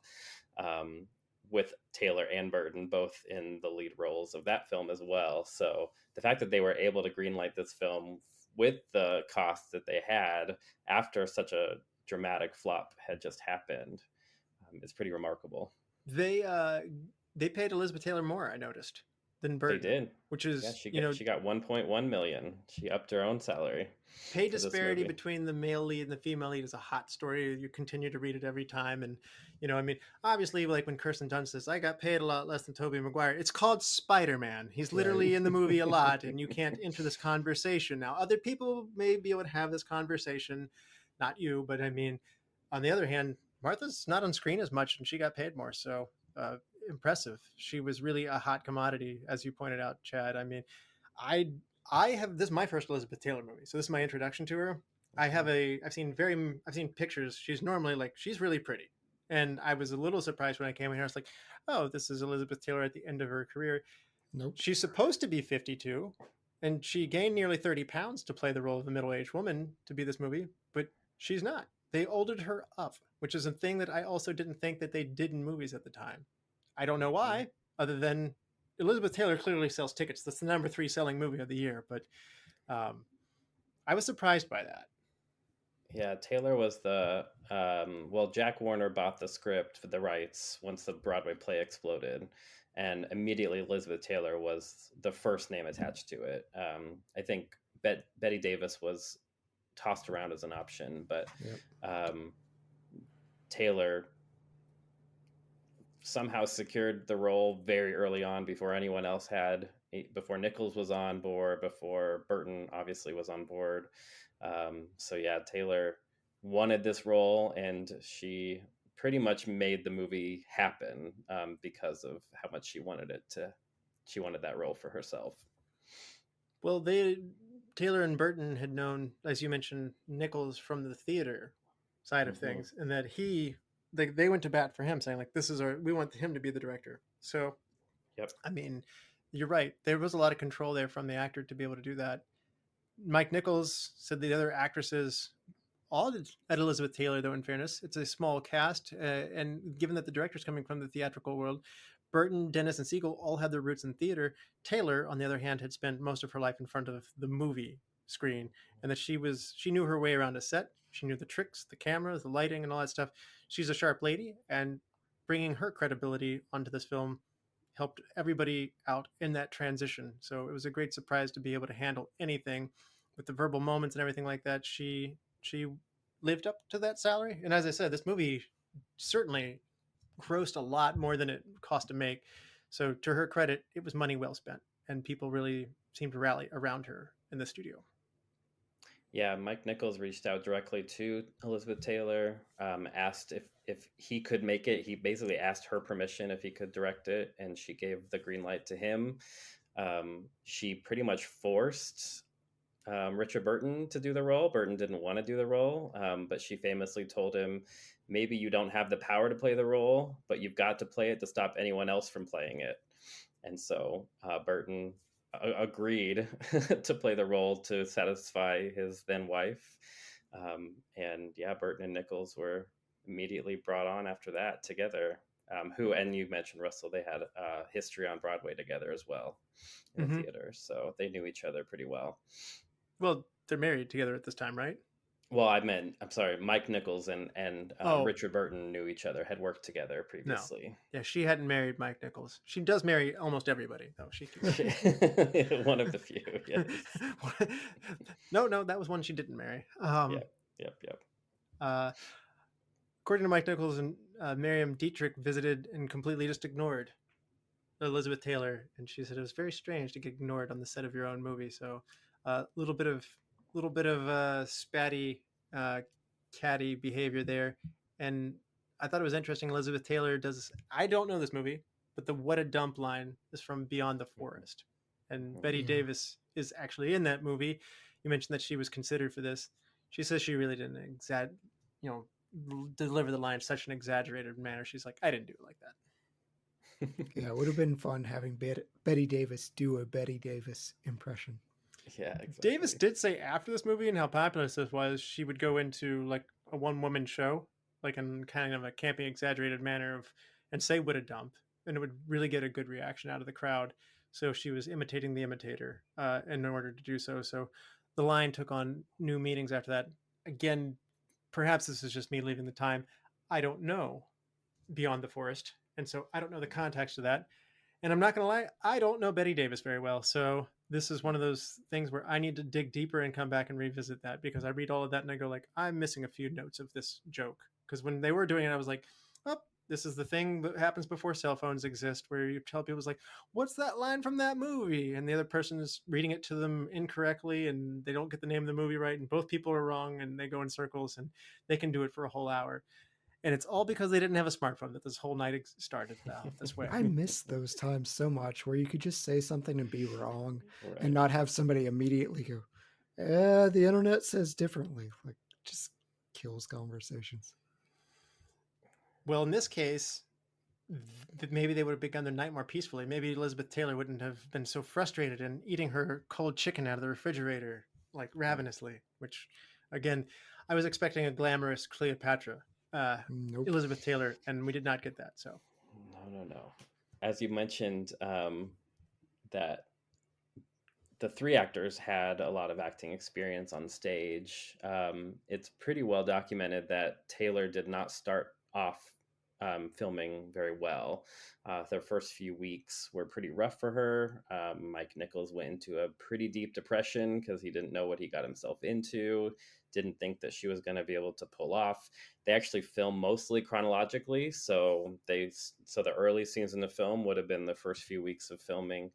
[SPEAKER 4] with Taylor and Burton both in the lead roles of that film as well. So the fact that they were able to greenlight this film with the costs that they had after such a dramatic flop had just happened is pretty remarkable.
[SPEAKER 2] they paid Elizabeth Taylor more, I noticed, than Burton.
[SPEAKER 4] They did,
[SPEAKER 2] which is
[SPEAKER 4] she got 1.1 million. She upped her own salary.
[SPEAKER 2] Pay
[SPEAKER 4] for this
[SPEAKER 2] disparity
[SPEAKER 4] movie.
[SPEAKER 2] between the male lead and the female lead is a hot story. You continue to read it every time. And, I mean, obviously, like when Kirsten Dunst says, I got paid a lot less than Tobey Maguire, it's called Spider-Man. He's literally in the movie a lot, and you can't enter this conversation. Now, other people may be able to have this conversation, not you, but I mean, on the other hand, Martha's not on screen as much, and she got paid more. So, impressive. She was really a hot commodity, as you pointed out, Chad. I mean, I have this is my first Elizabeth Taylor movie, so this is my introduction to her. I've seen pictures. She's normally she's really pretty, and I was a little surprised when I came in here. I was like, oh, this is Elizabeth Taylor at the end of her career.
[SPEAKER 3] Nope.
[SPEAKER 2] She's supposed to be 52, and she gained nearly 30 pounds to play the role of a middle-aged woman to be this movie, but she's not. They oldered her up, which is a thing that I also didn't think that they did in movies at the time. I don't know why, other than Elizabeth Taylor clearly sells tickets. That's the number 3 selling movie of the year, but I was surprised by that.
[SPEAKER 4] Yeah, Taylor was Jack Warner bought the script for the rights once the Broadway play exploded, and immediately Elizabeth Taylor was the first name attached to it. I think Betty Davis was tossed around as an option, but Taylor somehow secured the role very early on before anyone else had, before Nichols was on board, before Burton obviously was on board. So yeah, Taylor wanted this role, and she pretty much made the movie happen because of how much she wanted that role for herself.
[SPEAKER 2] Well, Taylor and Burton had known, as you mentioned, Nichols from the theater side of things, and that they went to bat for him, saying like, we want him to be the director. So,
[SPEAKER 4] yep.
[SPEAKER 2] I mean, you're right. There was a lot of control there from the actor to be able to do that. Mike Nichols said the other actresses all at Elizabeth Taylor, though, in fairness, it's a small cast. And given that the director's coming from the theatrical world, Burton, Dennis, and Segal all had their roots in theater. Taylor, on the other hand, had spent most of her life in front of the movie screen, and that she knew her way around a set. She knew the tricks, the cameras, the lighting, and all that stuff. She's a sharp lady, and bringing her credibility onto this film helped everybody out in that transition. So it was a great surprise to be able to handle anything with the verbal moments and everything like that. She lived up to that salary. And as I said, this movie certainly grossed a lot more than it cost to make. So to her credit, it was money well spent, and people really seemed to rally around her in the studio.
[SPEAKER 4] Yeah, Mike Nichols reached out directly to Elizabeth Taylor, asked if he could make it. He basically asked her permission if he could direct it, and she gave the green light to him. She pretty much forced Richard Burton to do the role. Burton didn't want to do the role, but she famously told him, maybe you don't have the power to play the role, but you've got to play it to stop anyone else from playing it. And so Burton agreed to play the role to satisfy his then wife. And yeah, Burton and Nichols were immediately brought on after that together. And you mentioned, Russell, they had a history on Broadway together as well in the theater. So they knew each other pretty well.
[SPEAKER 2] Well, they're married together at this time, right?
[SPEAKER 4] Well, I'm sorry, Mike Nichols and
[SPEAKER 2] Oh.
[SPEAKER 4] Richard Burton knew each other, had worked together previously.
[SPEAKER 2] Yeah, she hadn't married Mike Nichols. She does marry almost everybody, though. She
[SPEAKER 4] One of the few, yes.
[SPEAKER 2] No, that was one she didn't marry.
[SPEAKER 4] Yep.
[SPEAKER 2] According to Mike Nichols, and Miriam Dietrich visited and completely just ignored Elizabeth Taylor, and she said it was very strange to get ignored on the set of your own movie. So, a little bit of spatty, catty behavior there, and I thought it was interesting. Elizabeth Taylor does. I don't know this movie, but the "What a Dump" line is from Beyond the Forest, and Betty Davis is actually in that movie. You mentioned that she was considered for this. She says she really didn't deliver the line in such an exaggerated manner. She's like, I didn't do it like that.
[SPEAKER 3] Yeah, it would have been fun having Betty Davis do a Betty Davis impression.
[SPEAKER 4] Yeah, exactly.
[SPEAKER 2] Davis did say after this movie and how popular this was, she would go into like a one-woman show, like in kind of a camping, exaggerated manner and say "what a dump," and it would really get a good reaction out of the crowd. So she was imitating the imitator in order to do so. So the line took on new meanings after that. Again, perhaps this is just me leaving the time. I don't know Beyond the Forest, and so I don't know the context of that. And I'm not going to lie, I don't know Betty Davis very well. So this is one of those things where I need to dig deeper and come back and revisit that, because I read all of that and I go like, I'm missing a few notes of this joke. Because when they were doing it, I was like, oh, this is the thing that happens before cell phones exist, where you tell people, like, what's that line from that movie? And the other person is reading it to them incorrectly and they don't get the name of the movie right. And both people are wrong and they go in circles and they can do it for a whole hour. And it's all because they didn't have a smartphone that this whole night started this way.
[SPEAKER 3] I miss those times so much where you could just say something and be wrong,
[SPEAKER 4] Right.
[SPEAKER 3] and not have somebody immediately go, the internet says differently. Like, just kills conversations.
[SPEAKER 2] Well, in this case, maybe they would have begun their night more peacefully. Maybe Elizabeth Taylor wouldn't have been so frustrated and eating her cold chicken out of the refrigerator, like ravenously, which, again, I was expecting a glamorous Cleopatra.
[SPEAKER 3] Nope.
[SPEAKER 2] Elizabeth Taylor, and we did not get that. So
[SPEAKER 4] No. As you mentioned, that the three actors had a lot of acting experience on stage. It's pretty well documented that Taylor did not start off filming very well. Their first few weeks were pretty rough for her. Mike Nichols went into a pretty deep depression because he didn't know what he got himself into, didn't think that she was going to be able to pull off. They actually film mostly chronologically, so the early scenes in the film would have been the first few weeks of filming.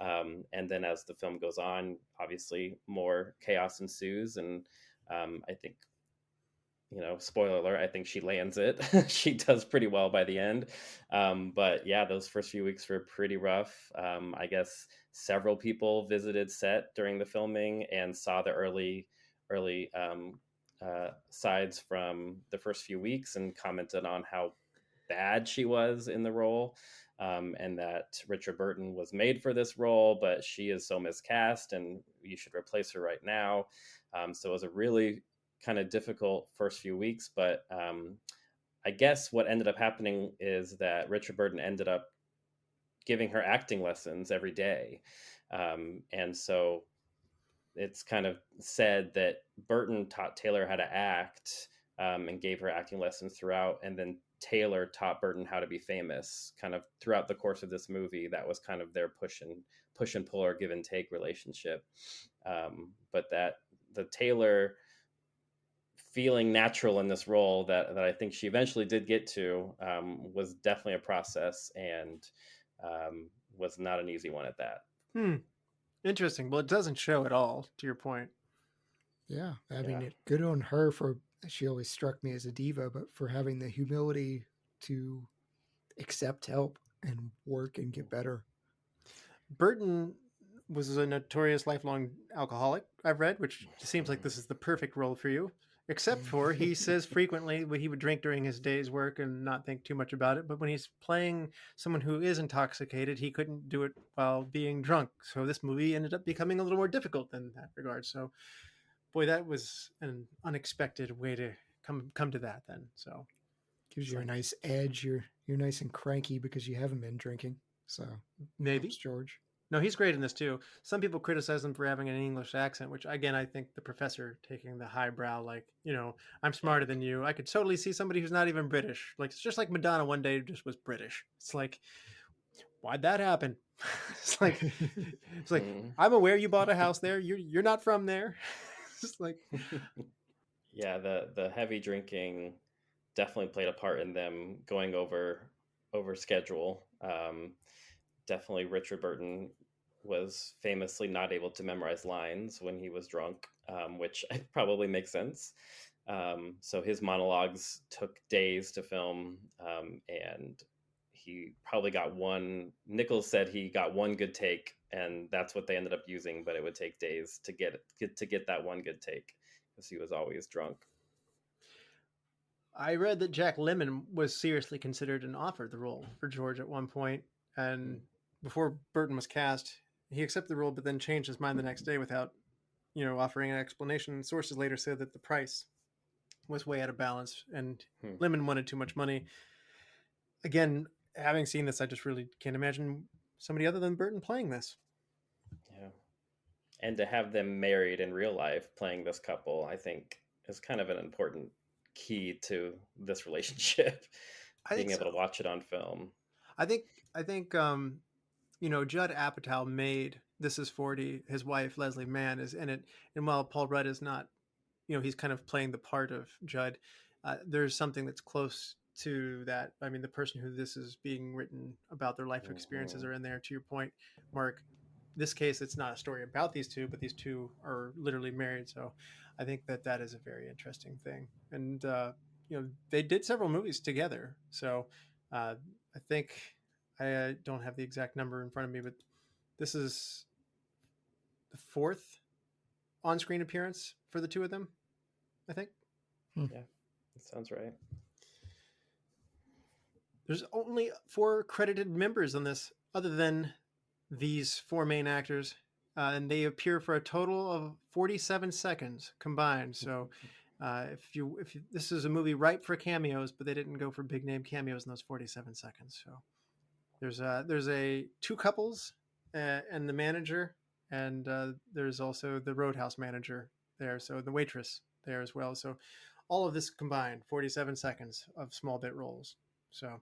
[SPEAKER 4] And then as the film goes on, obviously more chaos ensues. And I think, spoiler alert, I think she lands it. She does pretty well by the end. But yeah, those first few weeks were pretty rough. I guess several people visited set during the filming and saw the early sides from the first few weeks and commented on how bad she was in the role. And that Richard Burton was made for this role, but she is so miscast and you should replace her right now. So it was a really kind of difficult first few weeks, but I guess what ended up happening is that Richard Burton ended up giving her acting lessons every day. And so it's kind of said that Burton taught Taylor how to act and gave her acting lessons throughout, and then Taylor taught Burton how to be famous kind of throughout the course of this movie. That was kind of their push and pull or give and take relationship. But that the Taylor feeling natural in this role that I think she eventually did get to was definitely a process and was not an easy one at that.
[SPEAKER 2] Interesting. Well, it doesn't show at all, to your point.
[SPEAKER 3] Yeah, I mean, good on her for, she always struck me as a diva, but for having the humility to accept help and work and get better.
[SPEAKER 2] Burton was a notorious lifelong alcoholic, I've read, which seems like this is the perfect role for you, except for he says frequently he would drink during his day's work and not think too much about it. But when he's playing someone who is intoxicated, he couldn't do it while being drunk. So this movie ended up becoming a little more difficult in that regard. So, boy, that was an unexpected way to come to that then. So
[SPEAKER 3] gives you a nice edge. You're nice and cranky because you haven't been drinking. So
[SPEAKER 2] maybe,
[SPEAKER 3] George.
[SPEAKER 2] No, he's great in this too. Some people criticize him for having an English accent, which again, I think the professor taking the highbrow, like, I'm smarter than you. I could totally see somebody who's not even British. Like, it's just like Madonna one day just was British. It's like, why'd that happen? it's like, I'm aware you bought a house there. You're not from there. It's like,
[SPEAKER 4] yeah, the heavy drinking definitely played a part in them going over schedule. Definitely Richard Burton was famously not able to memorize lines when he was drunk, which probably makes sense. So his monologues took days to film, and he probably got Nichols said he got one good take, and that's what they ended up using, but it would take days to get that one good take because he was always drunk.
[SPEAKER 2] I read that Jack Lemmon was seriously considered and offered the role for George at one point, and before Burton was cast, he accepted the role, but then changed his mind the next day without, offering an explanation. Sources later said that the price was way out of balance, and Lemmon wanted too much money. Again, having seen this, I just really can't imagine somebody other than Burton playing this.
[SPEAKER 4] Yeah, and to have them married in real life, playing this couple, I think is kind of an important key to this relationship. Being able to watch it on film.
[SPEAKER 2] I think Judd Apatow made This Is 40. His wife Leslie Mann is in it, and while Paul Rudd is not, he's kind of playing the part of Judd. There's something that's close to that. I mean, the person who this is being written about, their life experiences are in there. To your point, Mark, this case, it's not a story about these two, but these two are literally married. So I think that is a very interesting thing. And, they did several movies together. So I think I don't have the exact number in front of me, but this is the fourth on-screen appearance for the two of them, I think.
[SPEAKER 4] Yeah, that sounds right.
[SPEAKER 2] There's only 4 credited members on this other than these 4 main actors, and they appear for a total of 47 seconds combined. So if this is a movie ripe for cameos, but they didn't go for big name cameos in those 47 seconds. So there's 2 couples and the manager, and there's also the Roadhouse manager there. So the waitress there as well. So all of this combined, 47 seconds of small bit roles. So.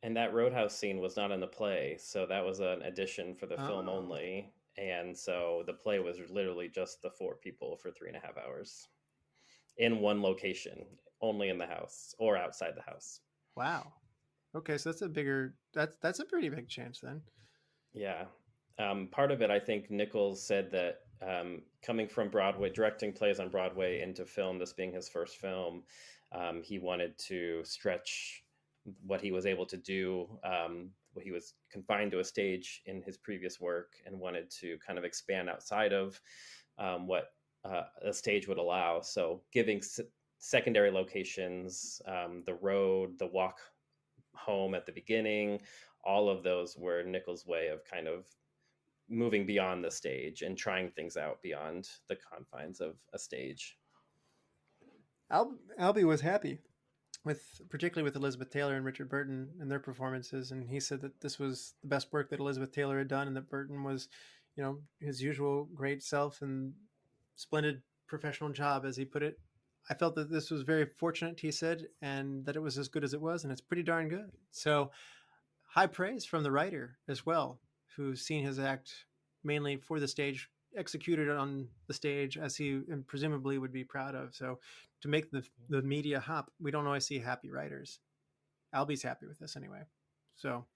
[SPEAKER 4] And that Roadhouse scene was not in the play, so that was an addition for the film only. And so the play was literally just the 4 people for 3.5 hours in one location, only in the house or outside the house.
[SPEAKER 2] Wow. Okay, so that's a pretty big change then.
[SPEAKER 4] Yeah. Part of it, I think Nichols said that coming from Broadway, directing plays on Broadway into film, this being his first film, he wanted to stretch what he was able to do. He was confined to a stage in his previous work and wanted to kind of expand outside of what a stage would allow. So giving secondary locations, the road, the walk home at the beginning, all of those were Nichols' way of kind of moving beyond the stage and trying things out beyond the confines of a stage.
[SPEAKER 2] Albee was happy particularly with Elizabeth Taylor and Richard Burton and their performances, and he said that this was the best work that Elizabeth Taylor had done, and that Burton was, his usual great self and splendid professional job, as he put it. I felt that this was very fortunate, he said, and that it was as good as it was, and it's pretty darn good. So high praise from the writer as well, who's seen his act mainly for the stage, executed on the stage as he presumably would be proud of. So to make the media hop, we don't always see happy writers. Albee's happy with this anyway. So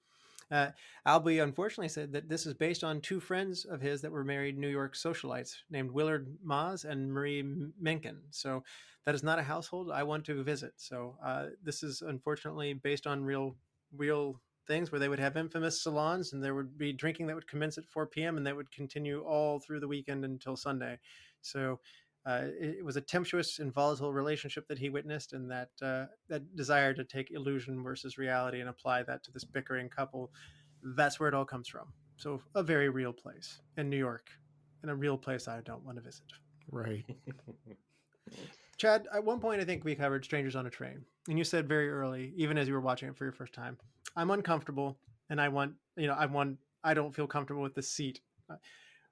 [SPEAKER 2] Albee unfortunately said that this is based on 2 friends of his that were married New York socialites named Willard Maas and Marie Menken. So that is not a household I want to visit. So this is unfortunately based on real things where they would have infamous salons, and there would be drinking that would commence at 4 p.m. and that would continue all through the weekend until Sunday. So it was a tempestuous and volatile relationship that he witnessed, and that desire to take illusion versus reality and apply that to this bickering couple, that's where it all comes from. So a very real place in New York, and a real place I don't want to visit.
[SPEAKER 3] Right.
[SPEAKER 2] Chad, at one point I think we covered Strangers on a Train, and you said very early, even as you were watching it for your first time, I'm uncomfortable, and I want I don't feel comfortable with the seat.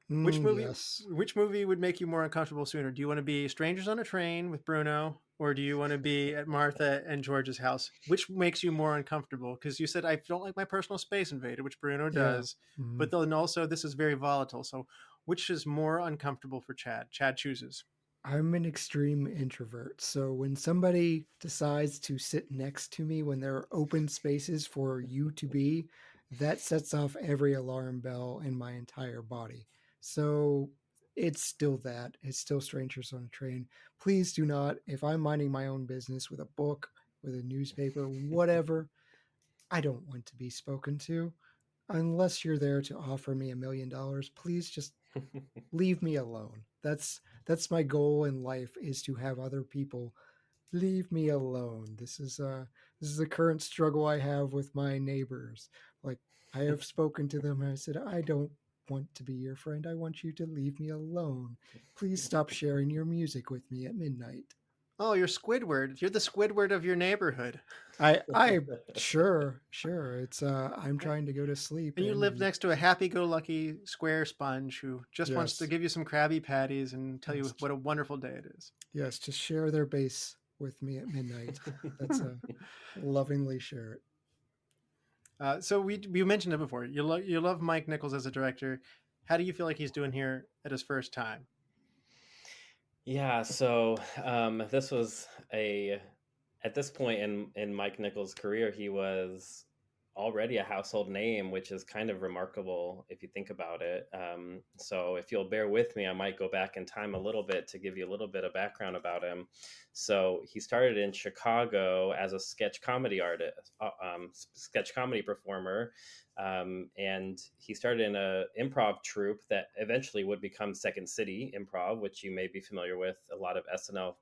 [SPEAKER 2] Which movie?
[SPEAKER 3] Yes.
[SPEAKER 2] Which movie would make you more uncomfortable sooner? Do you want to be Strangers on a Train with Bruno, or do you want to be at Martha and George's house? Which makes you more uncomfortable? Because you said I don't like my personal space invaded, which Bruno
[SPEAKER 3] Yeah.
[SPEAKER 2] does, but then also this is very volatile. So, which is more uncomfortable for Chad? Chad chooses.
[SPEAKER 3] I'm an extreme introvert. So when somebody decides to sit next to me when there are open spaces for you to be, that sets off every alarm bell in my entire body. So it's still that. It's still Strangers on a Train. Please do not, if I'm minding my own business with a book, with a newspaper, whatever, I don't want to be spoken to. Unless you're there to offer me $1 million, please just leave me alone. That's my goal in life, is to have other people leave me alone. This is the current struggle I have with my neighbors. Like, I have spoken to them and I said, I don't want to be your friend. I want you to leave me alone. Please stop sharing your music with me at midnight.
[SPEAKER 2] Oh, you're Squidward. You're the Squidward of your neighborhood.
[SPEAKER 3] I sure. It's I'm trying to go to sleep.
[SPEAKER 2] And you live next to a happy-go-lucky square sponge who just wants to
[SPEAKER 3] Yes.
[SPEAKER 2] give you some Krabby Patties and tell you
[SPEAKER 3] Yes.
[SPEAKER 2] what a wonderful day it is.
[SPEAKER 3] Yes, just share their base with me at midnight. That's lovingly share it.
[SPEAKER 2] So we mentioned it before. You love Mike Nichols as a director. How do you feel like he's doing here at his first time?
[SPEAKER 4] Yeah, so this was at this point in Mike Nichols' career, he was already a household name, which is kind of remarkable if you think about it. So if you'll bear with me, I might go back in time a little bit to give you a little bit of background about him. So he started in Chicago as a sketch comedy artist, sketch comedy performer. And he started in an improv troupe that eventually would become Second City Improv, which you may be familiar with. A lot of SNL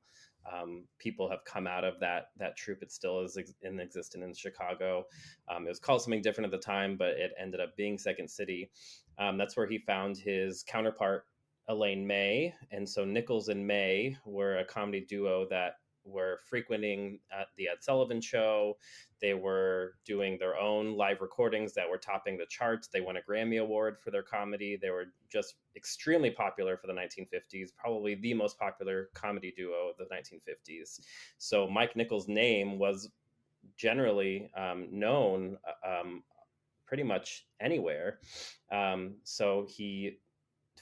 [SPEAKER 4] people have come out of that troupe. It still is in existence in Chicago. It was called something different at the time, but it ended up being Second City. That's where he found his counterpart, Elaine May. And so Nichols and May were a comedy duo that were frequenting the Ed Sullivan Show. They were doing their own live recordings that were topping the charts. They won a Grammy Award for their comedy. They were just extremely popular for the 1950s, probably the most popular comedy duo of the 1950s. So Mike Nichols' name was generally known pretty much anywhere. So he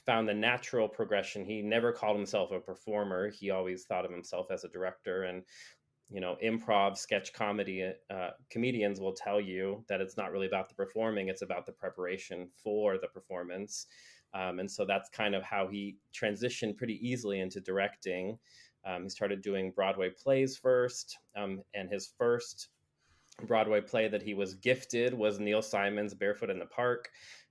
[SPEAKER 4] found the natural progression. He never called himself a performer. He always thought of himself as a director. And improv, sketch comedy, comedians will tell you that it's not really about the performing, it's about the preparation for the performance. And so that's kind of how he transitioned pretty easily into directing. He started doing Broadway plays first, and his first Broadway play that he was gifted was Neil Simon's Barefoot in the Park,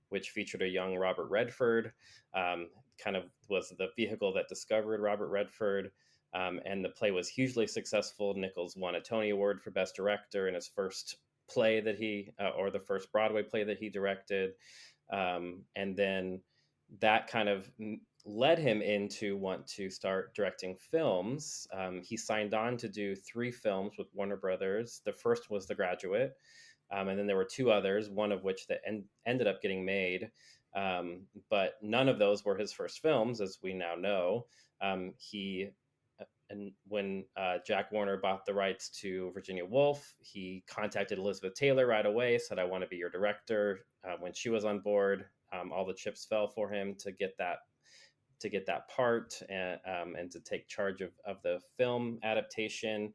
[SPEAKER 4] which featured a young Robert Redford. Kind of was the vehicle that discovered Robert Redford. And the play was hugely successful. Nichols won a Tony Award for Best Director in his first play that or the first Broadway play that he directed. And then that kind of led him into want to start directing films. He signed on to do 3 films with Warner Brothers. The first was The Graduate. And then there were 2 others, one of which that ended up getting made. But none of those were his first films, as we now know. And when Jack Warner bought the rights to Virginia Woolf, he contacted Elizabeth Taylor right away, said, I want to be your director. When she was on board, all the chips fell for him to get that part and to take charge of the film adaptation.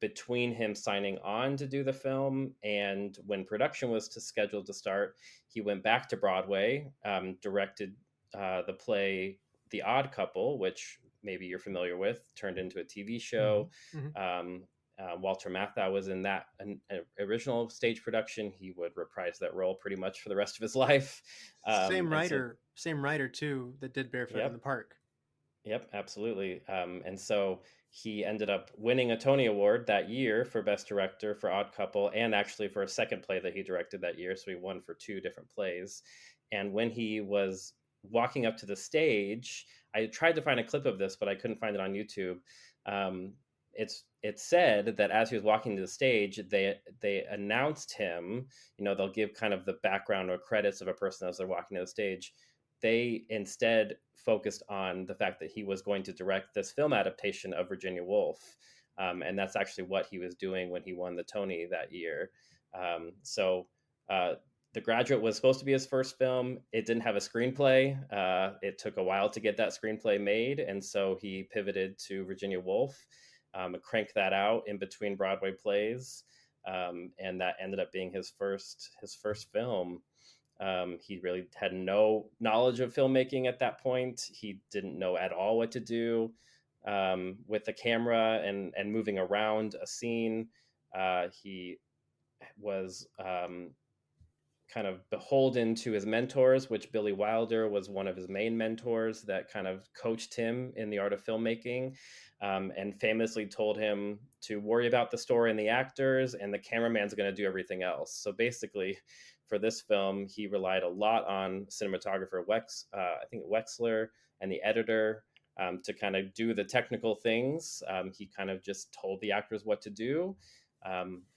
[SPEAKER 4] Between him signing on to do the film and when production was scheduled to start, he went back to Broadway, directed the play The Odd Couple, which maybe you're familiar with, turned into a TV show. Mm-hmm. Walter Matthau was in that an original stage production. He would reprise that role pretty much for the rest of his life.
[SPEAKER 2] Same writer too that did Barefoot in the Park.
[SPEAKER 4] Yep, absolutely. And so he ended up winning a Tony Award that year for Best Director for Odd Couple, and actually for a second play that he directed that year. So he won for 2 different plays. And when he was walking up to the stage, I tried to find a clip of this, but I couldn't find it on YouTube. it's said that as he was walking to the stage, they announced him. They'll give kind of the background or credits of a person as they're walking to the stage. They instead focused on the fact that he was going to direct this film adaptation of Virginia Woolf, and that's actually what he was doing when he won the Tony that year. So The Graduate was supposed to be his first film. It didn't have a screenplay. It took a while to get that screenplay made, and so he pivoted to Virginia Woolf, and cranked that out in between Broadway plays, and that ended up being his first film. He really had no knowledge of filmmaking at that point. He didn't know at all what to do with the camera and moving around a scene. He was kind of beholden to his mentors, which Billy Wilder was one of his main mentors that kind of coached him in the art of filmmaking, and famously told him to worry about the story and the actors, and the cameraman's going to do everything else. So basically, for this film, he relied a lot on cinematographer I think Wexler, and the editor to kind of do the technical things. He kind of just told the actors what to do.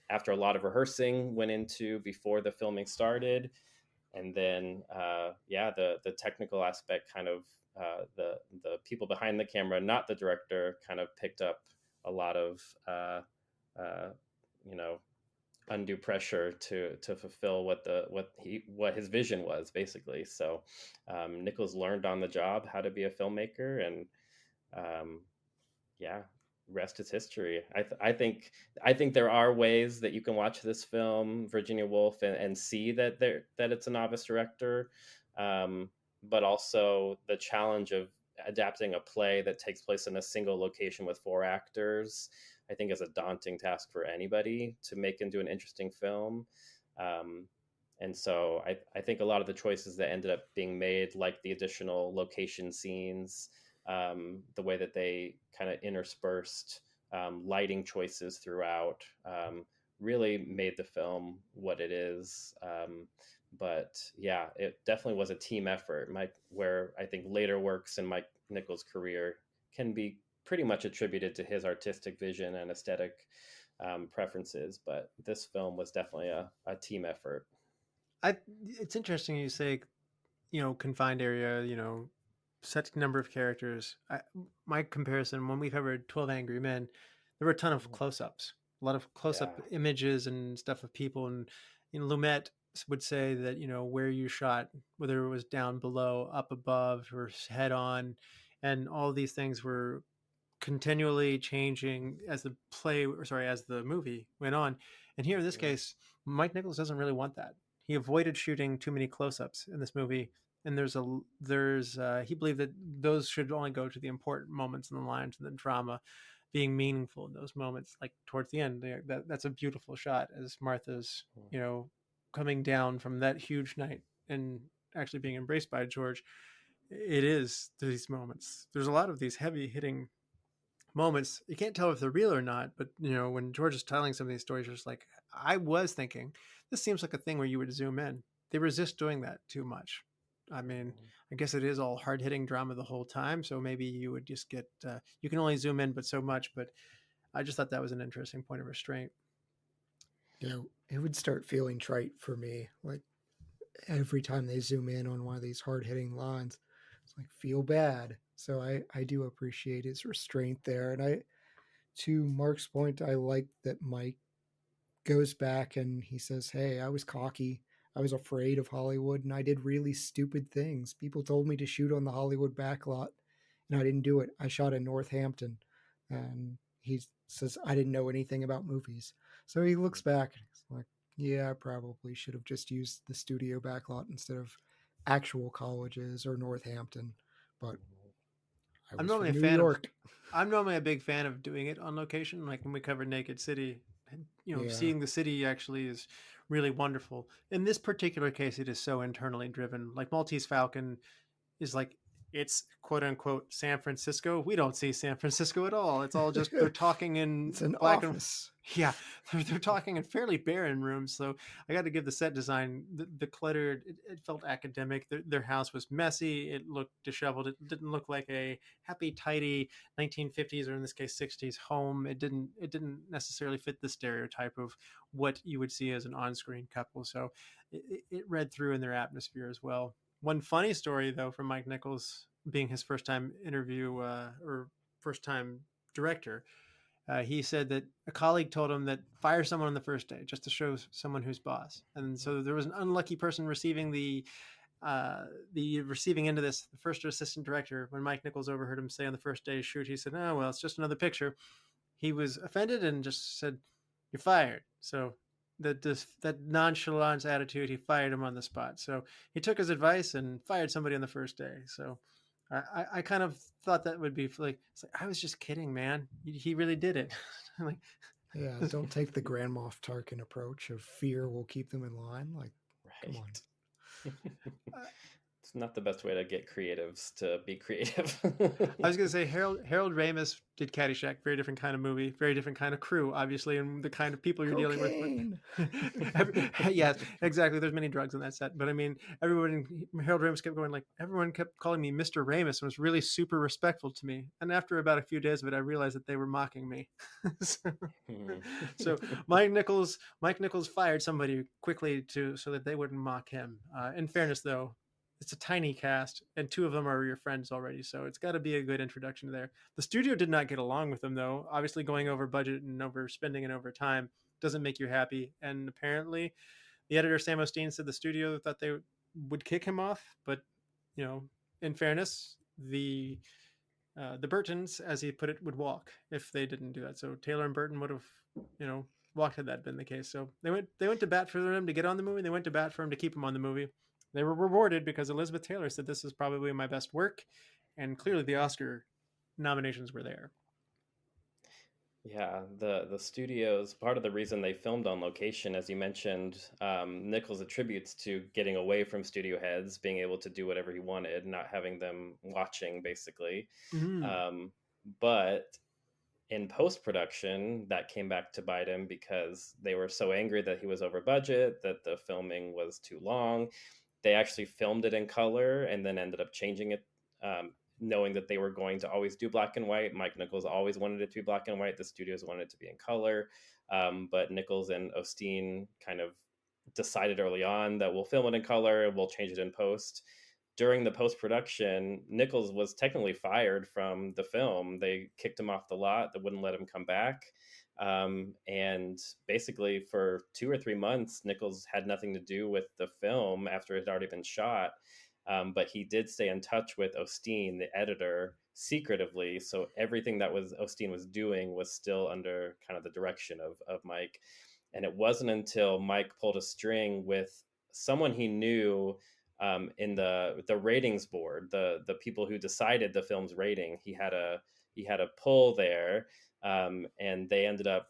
[SPEAKER 4] After a lot of rehearsing went into before the filming started, and then the technical aspect kind of the people behind the camera, not the director, kind of picked up a lot of undue pressure to fulfill what his vision was, basically. So Nichols learned on the job how to be a filmmaker, and rest is history. I think there are ways that you can watch this film, Virginia Woolf, and see that it's a novice director, but also the challenge of adapting a play that takes place in a single location with 4 actors, I think, is a daunting task for anybody to make into an interesting film. And so I think a lot of the choices that ended up being made, like the additional location scenes, the way that they kind of interspersed lighting choices throughout, really made the film what it is. But yeah, it definitely was a team effort, where I think later works in Mike Nichols' career can be pretty much attributed to his artistic vision and aesthetic preferences. But this film was definitely a team effort.
[SPEAKER 2] It's interesting you say, confined area, set number of characters. My comparison, when we covered 12 Angry Men, there were a ton of close-ups, a lot of close-up images and stuff of people. And Lumet would say that, where you shot, whether it was down below, up above, or head on, and all these things were continually changing as the movie went on. And here in this case, Mike Nichols doesn't really want that. He avoided shooting too many close-ups in this movie, and he believed that those should only go to the important moments in the lines and the drama being meaningful in those moments. Like towards the end, that's a beautiful shot as Martha's coming down from that huge night and actually being embraced by George. It is these moments. There's a lot of these heavy hitting moments. You can't tell if they're real or not, but when George is telling some of these stories, just like, I was thinking, this seems like a thing where you would zoom in. They resist doing that too much. I mean, I guess it is all hard hitting drama the whole time, so maybe you would just get you can only zoom in but so much. But I just thought that was an interesting point of restraint.
[SPEAKER 3] It would start feeling trite for me, like every time they zoom in on one of these hard hitting lines. It's like, feel bad. So I do appreciate his restraint there. And to Mark's point, I like that Mike goes back and he says, hey, I was cocky. I was afraid of Hollywood and I did really stupid things. People told me to shoot on the Hollywood backlot and I didn't do it. I shot in Northampton. And he says, I didn't know anything about movies. So he looks back and he's like, yeah, I probably should have just used the studio backlot instead of actual colleges or Northampton. But
[SPEAKER 2] I'm normally I'm normally a big fan of doing it on location. Like when we covered Naked City, seeing the city actually is really wonderful. In this particular case, it is so internally driven. Like Maltese Falcon is like it's quote unquote San Francisco. We don't see San Francisco at all. It's all just they're talking in
[SPEAKER 3] It's an
[SPEAKER 2] black
[SPEAKER 3] office.
[SPEAKER 2] yeah, they're talking in fairly barren rooms. So I got to give the set design the cluttered. It felt academic. Their house was messy. It looked disheveled. It didn't look like a happy, tidy 1950s or in this case 60s home. It didn't necessarily fit the stereotype of what you would see as an on-screen couple. So it read through in their atmosphere as well. One funny story though from Mike Nichols being his first time interview or first time director. He said that a colleague told him that fire someone on the first day just to show someone who's boss. And so there was an unlucky person receiving the receiving end of this, the first assistant director. When Mike Nichols overheard him say on the first day shoot, he said, "Oh well, it's just another picture." He was offended and just said, "You're fired." So that nonchalance attitude, he fired him on the spot. So he took his advice and fired somebody on the first day. So I kind of thought that would be like, it's like I was just kidding, man. He really did it. Like,
[SPEAKER 3] Yeah, don't take the Grand Moff Tarkin approach of fear will keep them in line. Like, come on.
[SPEAKER 4] It's not the best way to get creatives to be creative.
[SPEAKER 2] I was going to say Harold Ramis did Caddyshack, very different kind of movie, very different kind of crew, obviously, and the kind of people you're dealing with. Yes, exactly. There's many drugs on that set, but I mean, Harold Ramis kept going like, everyone kept calling me Mr. Ramis and was really super respectful to me. And after about a few days of it, I realized that they were mocking me. So Mike Nichols fired somebody quickly so that they wouldn't mock him. In fairness, though, it's a tiny cast and two of them are your friends already, so it's got to be a good introduction there. The studio did not get along with them though. Obviously going over budget and overspending and over time doesn't make you happy, and apparently the editor Sam Osteen said the studio thought they would kick him off, but you know, in fairness, the Burtons, as he put it, would walk if they didn't do that. So Taylor and Burton would have, you know, walked had that been the case. So they went to bat for him to get on the movie. They went to bat for him to keep him on the movie. They were rewarded because Elizabeth Taylor said this is probably my best work, and clearly the Oscar nominations were there.
[SPEAKER 4] Yeah, the studios, part of the reason they filmed on location, as you mentioned, Nichols attributes to getting away from studio heads, being able to do whatever he wanted, not having them watching, basically. Mm-hmm. But in post-production, that came back to bite him because they were so angry that he was over budget, that the filming was too long. They actually filmed it in color and then ended up changing it, knowing that they were going to always do black and white. Mike Nichols always wanted it to be black and white. The studios wanted it to be in color. But Nichols and Osteen kind of decided early on that we'll film it in color and we'll change it in post. During the post-production, Nichols was technically fired from the film. They kicked him off the lot. They wouldn't let him come back. And basically for 2 or 3 months, Nichols had nothing to do with the film after it had already been shot. But he did stay in touch with Osteen, the editor, secretively. So everything that Osteen was doing was still under kind of the direction of Mike. And it wasn't until Mike pulled a string with someone he knew in the ratings board, the people who decided the film's rating. He had a pull there. And they ended up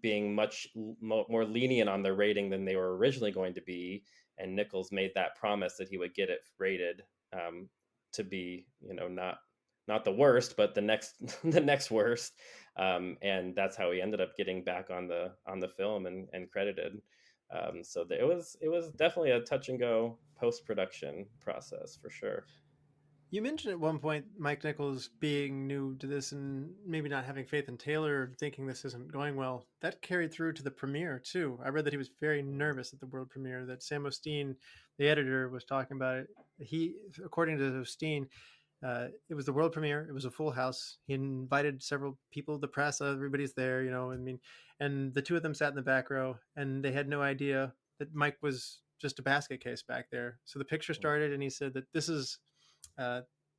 [SPEAKER 4] being much more lenient on their rating than they were originally going to be. And Nichols made that promise that he would get it rated to be, you know, not the worst, but the next worst. And that's how he ended up getting back on the film and credited. So it was definitely a touch and go post-production process for sure.
[SPEAKER 2] You mentioned at one point Mike Nichols being new to this and maybe not having faith in Taylor, thinking this isn't going well. That carried through to the premiere too. I read that he was very nervous at the world premiere, that Sam Osteen, the editor, was talking about it. He, according to Osteen, it was the world premiere. It was a full house. He invited several people, the press, everybody's there, you know, I mean, and the two of them sat in the back row and they had no idea that Mike was just a basket case back there. So the picture started and he said that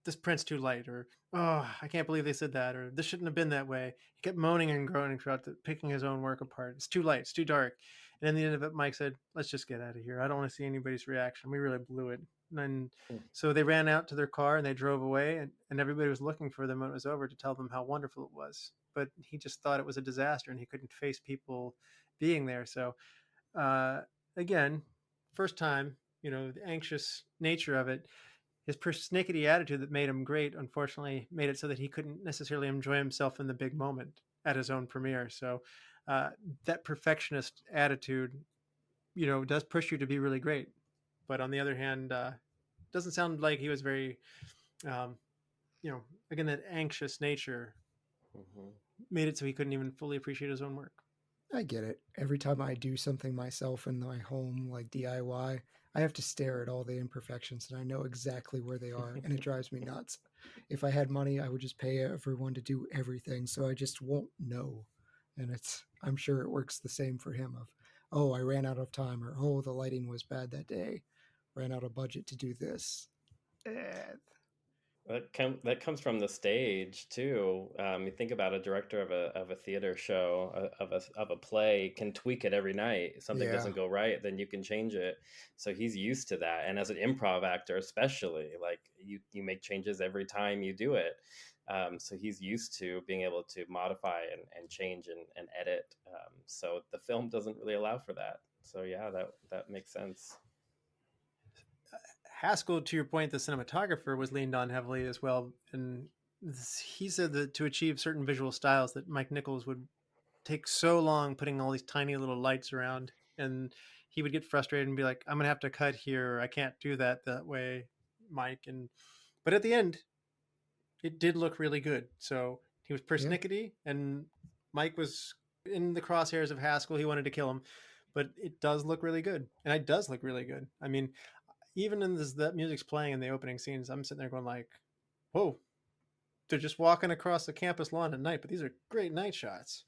[SPEAKER 2] this print's too light, or oh, I can't believe they said that, or this shouldn't have been that way. He kept moaning and groaning throughout picking his own work apart. It's too light, it's too dark. And in the end of it, Mike said, let's just get out of here. I don't want to see anybody's reaction. We really blew it. And so they ran out to their car and they drove away, and everybody was looking for them when it was over to tell them how wonderful it was. But he just thought it was a disaster and he couldn't face people being there. So again, first time, you know, the anxious nature of it. his persnickety attitude that made him great, unfortunately, made it so that he couldn't necessarily enjoy himself in the big moment at his own premiere. So that perfectionist attitude, does push you to be really great. But on the other hand, doesn't sound like he was very, um, again, that anxious nature
[SPEAKER 4] Hmm.
[SPEAKER 2] made it so he couldn't even fully appreciate his own work.
[SPEAKER 3] I get it. Every time I do something myself in my home, like DIY, I have to stare at all the imperfections and I know exactly where they are, and it drives me nuts. If I had money, I would just pay everyone to do everything, so I just won't know. And I'm sure it works the same for him of, oh, I ran out of time, or oh, the lighting was bad that day, ran out of budget to do this.
[SPEAKER 4] That comes from the stage too. You think about a director of a theater show, of a play, can tweak it every night. Something
[SPEAKER 3] Yeah.
[SPEAKER 4] doesn't go right, then you can change it. So he's used to that, and as an improv actor, especially, like you make changes every time you do it. So he's used to being able to modify and change and edit. So the film doesn't really allow for that. So yeah, that makes sense.
[SPEAKER 2] Haskell, to your point, the cinematographer was leaned on heavily as well, and he said that to achieve certain visual styles, that Mike Nichols would take so long putting all these tiny little lights around, and he would get frustrated and be like, "I'm gonna have to cut here. Or I can't do that way, Mike." But at the end, it did look really good. So he was persnickety, and Mike was in the crosshairs of Haskell. He wanted to kill him, but it does look really good, and it does look really good. I mean, even in that music's playing in the opening scenes, I'm sitting there going like, whoa, they're just walking across the campus lawn at night, but these are great night shots.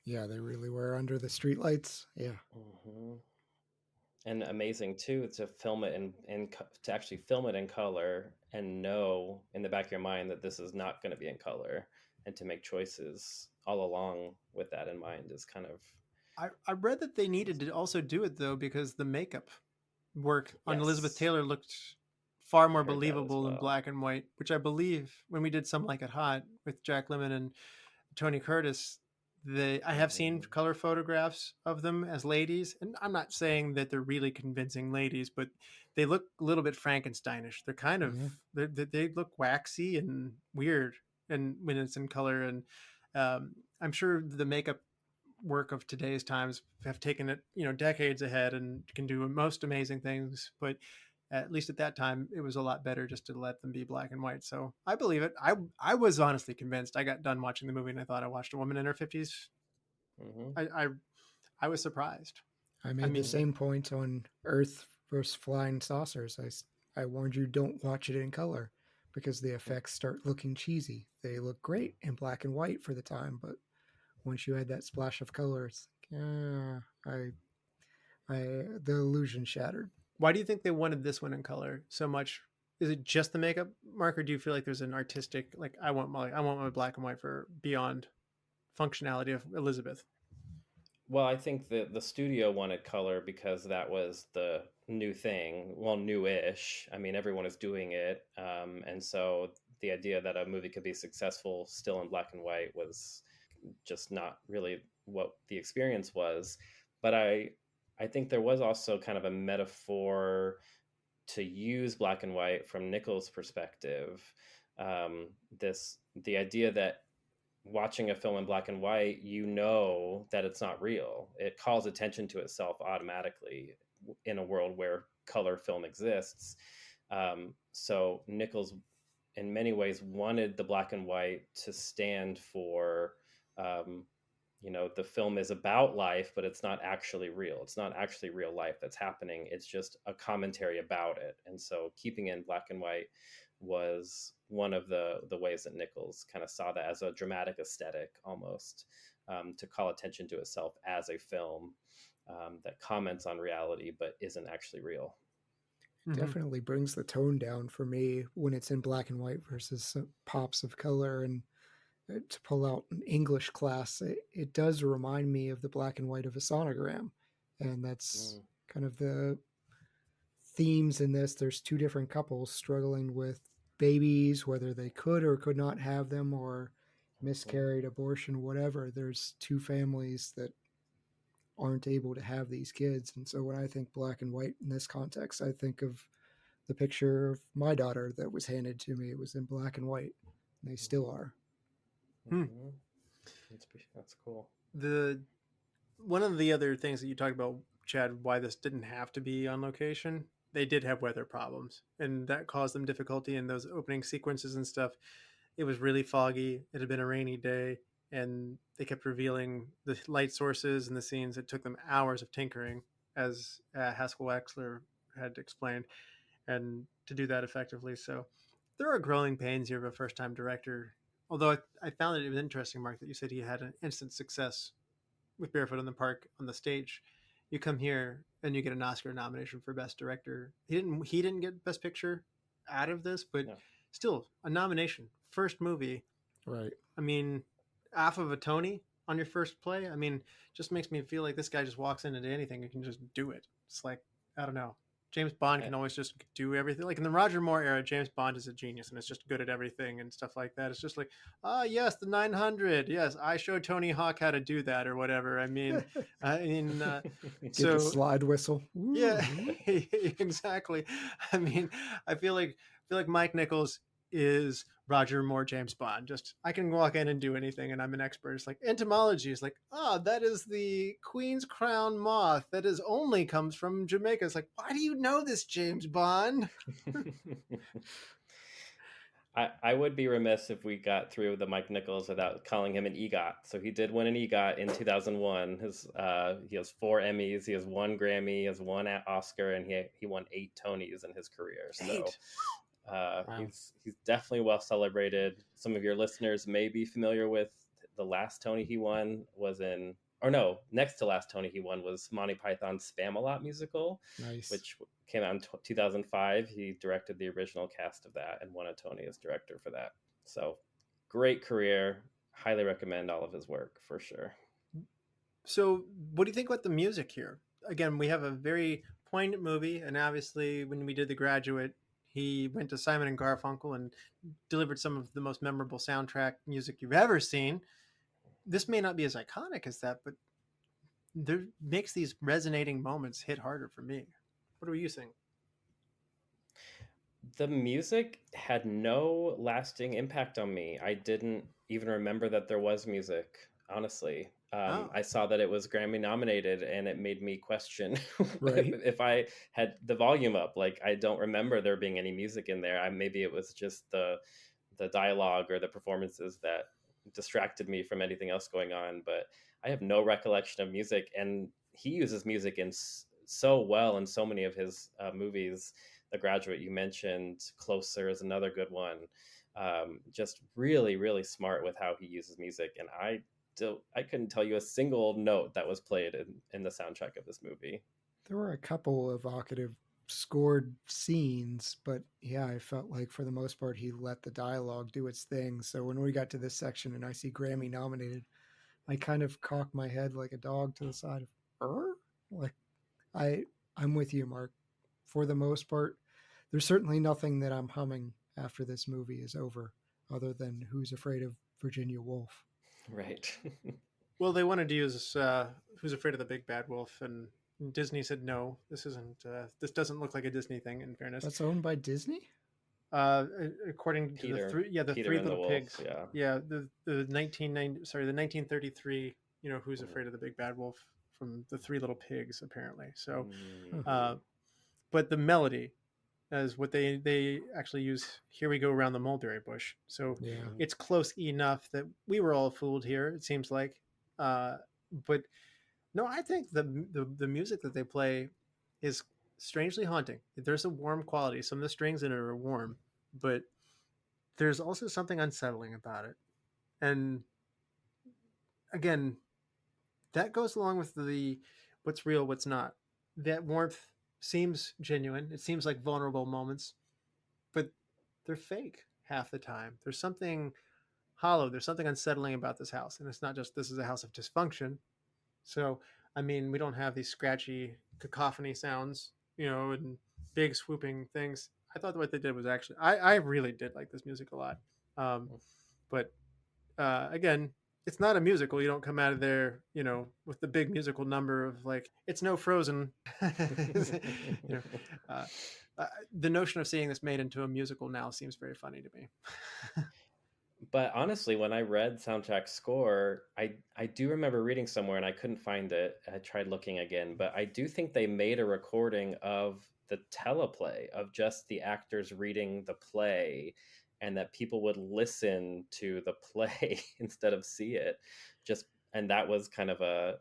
[SPEAKER 3] Yeah, they really were under the streetlights. Yeah.
[SPEAKER 4] Mm-hmm. And amazing too to film it to actually film it in color and know in the back of your mind that this is not going to be in color, and to make choices all along with that in mind is kind of.
[SPEAKER 2] I read that they needed to also do it though because the makeup work on Elizabeth
[SPEAKER 4] Yes.
[SPEAKER 2] Taylor looked far more
[SPEAKER 4] I heard that as
[SPEAKER 2] believable in
[SPEAKER 4] well.
[SPEAKER 2] black and white, which I believe when we did Some Like It Hot with Jack Lemmon and Tony Curtis, I have seen color photographs of them as ladies, and I'm not saying that they're really convincing ladies, but they look a little bit Frankensteinish. They're kind of they look waxy and weird, and when it's in color, and I'm sure the makeup work of today's times have taken it decades ahead and can do most amazing things, but at least at that time it was a lot better just to let them be black and white. So I believe it. I was honestly convinced. I got done watching the movie and I thought I watched a woman in her 50s. I was surprised.
[SPEAKER 3] I made the same point on Earth versus Flying Saucers. I warned you, don't watch it in color because the effects start looking cheesy. They look great in black and white for the time, but once you add that splash of color, it's like, the illusion shattered.
[SPEAKER 2] Why do you think they wanted this one in color so much? Is it just the makeup, Mark, or do you feel like there's an artistic, like I want my black and white for beyond functionality of Elizabeth?
[SPEAKER 4] Well, I think the studio wanted color because that was the new thing. Well, new-ish. I mean, everyone is doing it, and so the idea that a movie could be successful still in black and white was just not really what the experience was. But I think there was also kind of a metaphor to use black and white from Nichols' perspective. The idea that watching a film in black and white, that it's not real. It calls attention to itself automatically in a world where color film exists. So Nichols, in many ways, wanted the black and white to stand for, the film is about life, but it's not actually real. It's not actually real life that's happening. It's just a commentary about it. And so keeping it in black and white was one of the ways that Nichols kind of saw that as a dramatic aesthetic almost, to call attention to itself as a film that comments on reality but isn't actually real.
[SPEAKER 3] Definitely brings the tone down for me when it's in black and white versus pops of color. And to pull out an English class, it does remind me of the black and white of a sonogram. And that's kind of the themes in this. There's two different couples struggling with babies, whether they could or could not have them, or miscarried, abortion, whatever. There's two families that aren't able to have these kids. And so when I think black and white in this context, I think of the picture of my daughter that was handed to me. It was in black and white. And they still are.
[SPEAKER 4] Mhm. That's cool.
[SPEAKER 2] One of the other things that you talked about, Chad, why this didn't have to be on location, they did have weather problems, and that caused them difficulty in those opening sequences and stuff. It was really foggy. It had been a rainy day, and they kept revealing the light sources and the scenes. It took them hours of tinkering, as Haskell Wexler had explained, and to do that effectively. So there are growing pains here of a first-time director. Although I found it was interesting, Mark, that you said he had an instant success with Barefoot in the Park on the stage. You come here and you get an Oscar nomination for Best Director. He didn't get Best Picture out of this, but
[SPEAKER 4] No.
[SPEAKER 2] still a nomination. First movie.
[SPEAKER 3] Right.
[SPEAKER 2] I mean, half of a Tony on your first play. I mean, just makes me feel like this guy just walks into anything and can just do it. It's like, I don't know. James Bond can always just do everything. Like in the Roger Moore era, James Bond is a genius and is just good at everything and stuff like that. It's just like, yes, the 900. Yes, I showed Tony Hawk how to do that or whatever. I mean,
[SPEAKER 3] Get
[SPEAKER 2] so
[SPEAKER 3] the slide whistle.
[SPEAKER 2] yeah,
[SPEAKER 3] Ooh.
[SPEAKER 2] exactly. I mean, I feel like Mike Nichols is Roger Moore James Bond. Just I can walk in and do anything, and I'm an expert. It's like entomology is like, that is the Queen's crown moth that is only comes from Jamaica. It's like, why do you know this, James Bond?
[SPEAKER 4] I would be remiss if we got through the Mike Nichols without calling him an EGOT. So he did win an EGOT in 2001. He has 4 Emmys, he has 1 Grammy, he has 1 Oscar, and he won 8 Tonys in his career. So
[SPEAKER 3] Wow.
[SPEAKER 4] he's definitely well celebrated. Some of your listeners may be familiar with the last Tony he won next to last Tony he won was Monty Python's Spam-A-Lot musical,
[SPEAKER 3] Nice.
[SPEAKER 4] which came out in 2005. He directed the original cast of that and won a Tony as director for that. So great career. Highly recommend all of his work for sure.
[SPEAKER 2] So what do you think about the music here? Again, we have a very poignant movie, and obviously when we did The Graduate, he went to Simon and Garfunkel and delivered some of the most memorable soundtrack music you've ever seen. This may not be as iconic as that, but there makes these resonating moments hit harder for me. What do you think?
[SPEAKER 4] The music had no lasting impact on me. I didn't even remember that there was music, honestly. I saw that it was Grammy nominated, and it made me question
[SPEAKER 3] Right.
[SPEAKER 4] if I had the volume up. Like, I don't remember there being any music in there. Maybe it was just the dialogue or the performances that distracted me from anything else going on. But I have no recollection of music, and he uses music in so well in so many of his movies. The Graduate you mentioned, Closer is another good one. Just really, really smart with how he uses music, and I couldn't tell you a single note that was played in the soundtrack of this movie.
[SPEAKER 3] There were a couple evocative scored scenes, but yeah, I felt like for the most part he let the dialogue do its thing. So when we got to this section and I see Grammy nominated, I kind of cocked my head like a dog to the side of like I'm with you, Mark. For the most part, there's certainly nothing that I'm humming after this movie is over, other than Who's Afraid of Virginia Woolf.
[SPEAKER 4] Right.
[SPEAKER 2] Well, they wanted to use Who's Afraid of the Big Bad Wolf, and Disney said no. This isn't. This doesn't look like a Disney thing. In fairness,
[SPEAKER 3] That's owned by Disney.
[SPEAKER 2] According to
[SPEAKER 4] Peter,
[SPEAKER 2] the three
[SPEAKER 4] Peter
[SPEAKER 2] Three
[SPEAKER 4] and the
[SPEAKER 2] Little
[SPEAKER 4] Wolf,
[SPEAKER 2] Pigs.
[SPEAKER 4] yeah.
[SPEAKER 2] The 1933. Who's Afraid of the Big Bad Wolf from the Three Little Pigs, apparently. So, but the melody is what they actually use. Here we go around the mulberry bush. So
[SPEAKER 3] Yeah.
[SPEAKER 2] it's close enough that we were all fooled here. It seems like, but no, I think the music that they play is strangely haunting. There's a warm quality. Some of the strings in it are warm, but there's also something unsettling about it. And again, that goes along with the what's real, what's not. That warmth seems genuine. It seems like vulnerable moments, but they're fake half the time. There's something hollow. There's something unsettling about this house. And it's not just this is a house of dysfunction. So, I mean, we don't have these scratchy cacophony sounds, and big swooping things. I thought what they did was actually, I really did like this music a lot. But again, it's not a musical. You don't come out of there, with the big musical number of like, it's no Frozen. The notion of seeing this made into a musical now seems very funny to me.
[SPEAKER 4] But honestly, when I read soundtrack score, I do remember reading somewhere and I couldn't find it. I tried looking again, but I do think they made a recording of the teleplay of just the actors reading the play, and that people would listen to the play instead of see it. Just and that was kind of a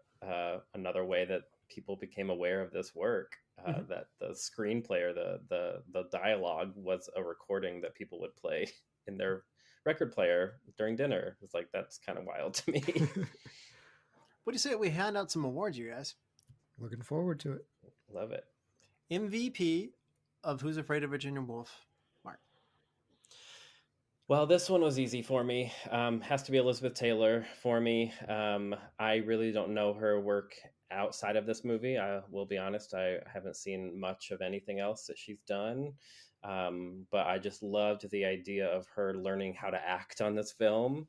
[SPEAKER 4] another way that people became aware of this work. That the screenplay or the dialogue was a recording that people would play in their record player during dinner. It's like, that's kind of wild to me.
[SPEAKER 2] What do you say we hand out some awards, you guys?
[SPEAKER 3] Looking forward to it.
[SPEAKER 4] Love it.
[SPEAKER 2] MVP of Who's Afraid of Virginia Woolf, Mark.
[SPEAKER 4] Well, this one was easy for me. Has to be Elizabeth Taylor for me. I really don't know her work outside of this movie. I will be honest, I haven't seen much of anything else that she's done. But I just loved the idea of her learning how to act on this film,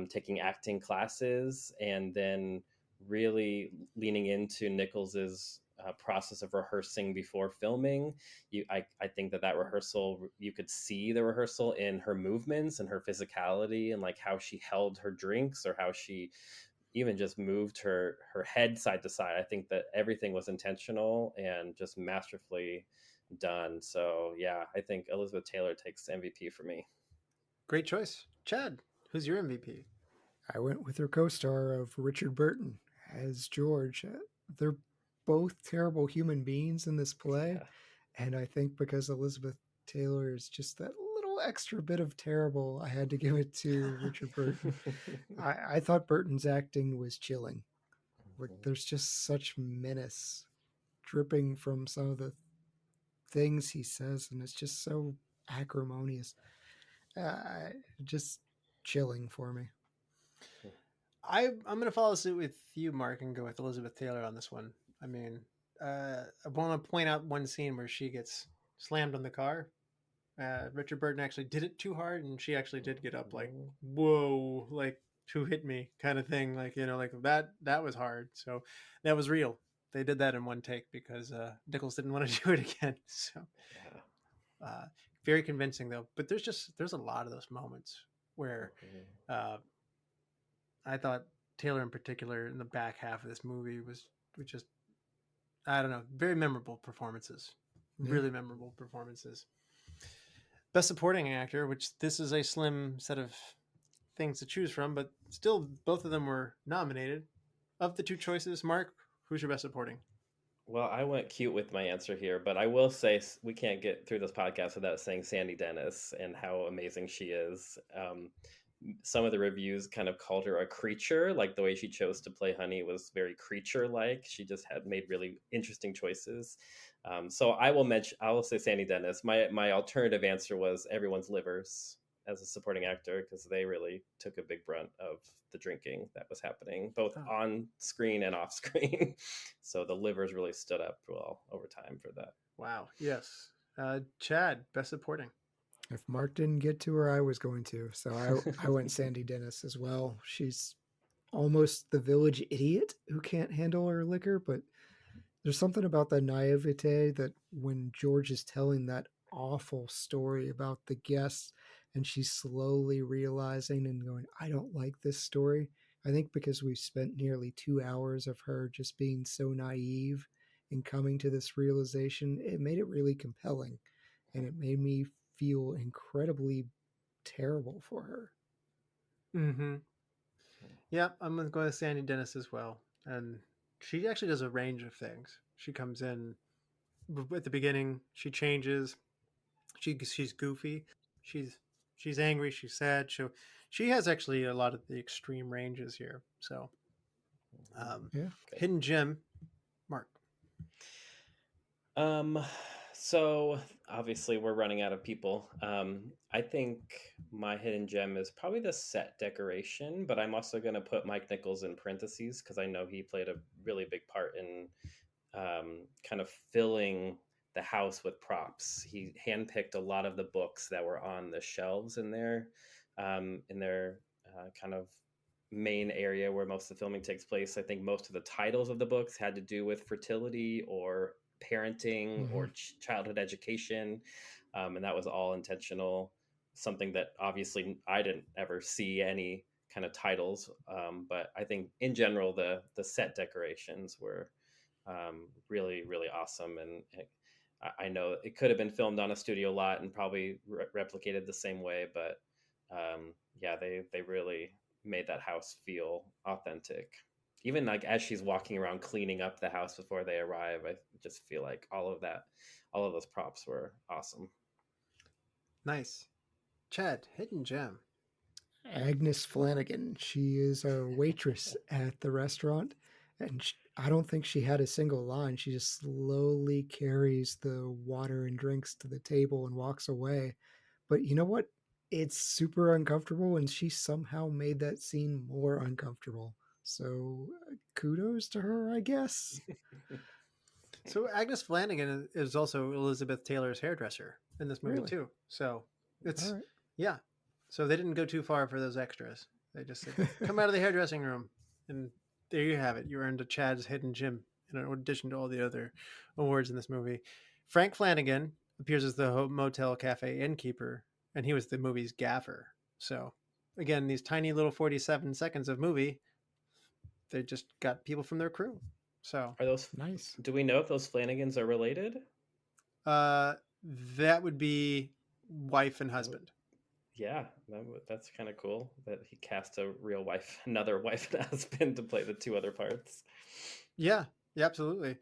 [SPEAKER 4] taking acting classes, and then really leaning into Nichols's process of rehearsing before filming. I think that rehearsal, you could see the rehearsal in her movements and her physicality, and like how she held her drinks or how she even just moved her head side to side. I think that everything was intentional and just masterfully done. So yeah, I think Elizabeth Taylor takes MVP for me.
[SPEAKER 2] Great choice. Chad, who's your MVP?
[SPEAKER 3] I went with her co-star of Richard Burton as George. They're both terrible human beings in this play.
[SPEAKER 4] Yeah.
[SPEAKER 3] And I think because Elizabeth Taylor is just that little extra bit of terrible, I had to give it to Richard Burton. I thought Burton's acting was chilling. Like, there's just such menace dripping from some of the things he says, and it's just so acrimonious. Just chilling for me.
[SPEAKER 2] I'm going to follow suit with you, Mark, and go with Elizabeth Taylor on this one. I mean, I want to point out one scene where she gets slammed on the car. Richard Burton actually did it too hard, and she actually did get up like, whoa, like, who hit me kind of thing. Like, like that was hard. So that was real. They did that in one take because Nichols didn't want to do it again. So very convincing though. But there's a lot of those moments where I thought Taylor in particular in the back half of this movie was just, I don't know, very memorable performances. Yeah. Really memorable performances. Best Supporting Actor, which this is a slim set of things to choose from, but still both of them were nominated. Of the two choices, Mark, who's your Best Supporting?
[SPEAKER 4] Well, I went cute with my answer here, but I will say we can't get through this podcast without saying Sandy Dennis and how amazing she is. Some of the reviews kind of called her a creature, like the way she chose to play Honey was very creature-like. She just had made really interesting choices. So I will say Sandy Dennis. My alternative answer was Everyone's Livers as a supporting actor, because they really took a big brunt of the drinking that was happening, both on screen and off screen. So the livers really stood up well over time for that.
[SPEAKER 2] Wow. Yes. Chad, Best Supporting.
[SPEAKER 3] If Mark didn't get to her, I was going to. So I went Sandy Dennis as well. She's almost the village idiot who can't handle her liquor, but there's something about the naivete that when George is telling that awful story about the guests and she's slowly realizing and going, I don't like this story. I think because we've spent nearly 2 hours of her just being so naive and coming to this realization, it made it really compelling. And it made me feel incredibly terrible for her.
[SPEAKER 2] Mm-hmm. Yeah, I'm going to go with Sandy Dennis as well. And she actually does a range of things. She comes in at the beginning, she changes. She's goofy. She's angry. She's sad. She has actually a lot of the extreme ranges here. So, Hidden gem, Mark.
[SPEAKER 4] So obviously we're running out of people. I think my hidden gem is probably the set decoration, but I'm also going to put Mike Nichols in parentheses because I know he played a really big part in kind of filling the house with props. He handpicked a lot of the books that were on the shelves in their kind of main area where most of the filming takes place. I think most of the titles of the books had to do with fertility or parenting or childhood education, and that was all intentional. Something that obviously I didn't ever see any kind of titles, but I think in general the set decorations were really really awesome, and I know it could have been filmed on a studio lot and probably replicated the same way, but yeah, they really made that house feel authentic. Even like as she's walking around cleaning up the house before they arrive, I just feel like all of those props were awesome.
[SPEAKER 2] Nice. Chad, hidden gem.
[SPEAKER 3] Agnes Flanagan. She is a waitress at the restaurant, and I don't think she had a single line. She just slowly carries the water and drinks to the table and walks away. But you know what? It's super uncomfortable, and she somehow made that scene more uncomfortable. So kudos to her, I guess.
[SPEAKER 2] So Agnes Flanagan is also Elizabeth Taylor's hairdresser in this movie too. So it's yeah. So they didn't go too far for those extras. They just said, "Come out of the hairdressing room," and there you have it. You earned a Chad's hidden gem in addition to all the other awards in this movie. Frank Flanagan appears as the motel cafe innkeeper, and he was the movie's gaffer. So again, these tiny little 47 seconds of movie, they just got people from their crew. So
[SPEAKER 4] are those
[SPEAKER 3] nice?
[SPEAKER 4] Do we know if those Flanagans are related?
[SPEAKER 2] That would be wife and husband.
[SPEAKER 4] Yeah, that's kind of cool that he cast another wife and husband to play the two other parts.
[SPEAKER 2] Yeah, absolutely.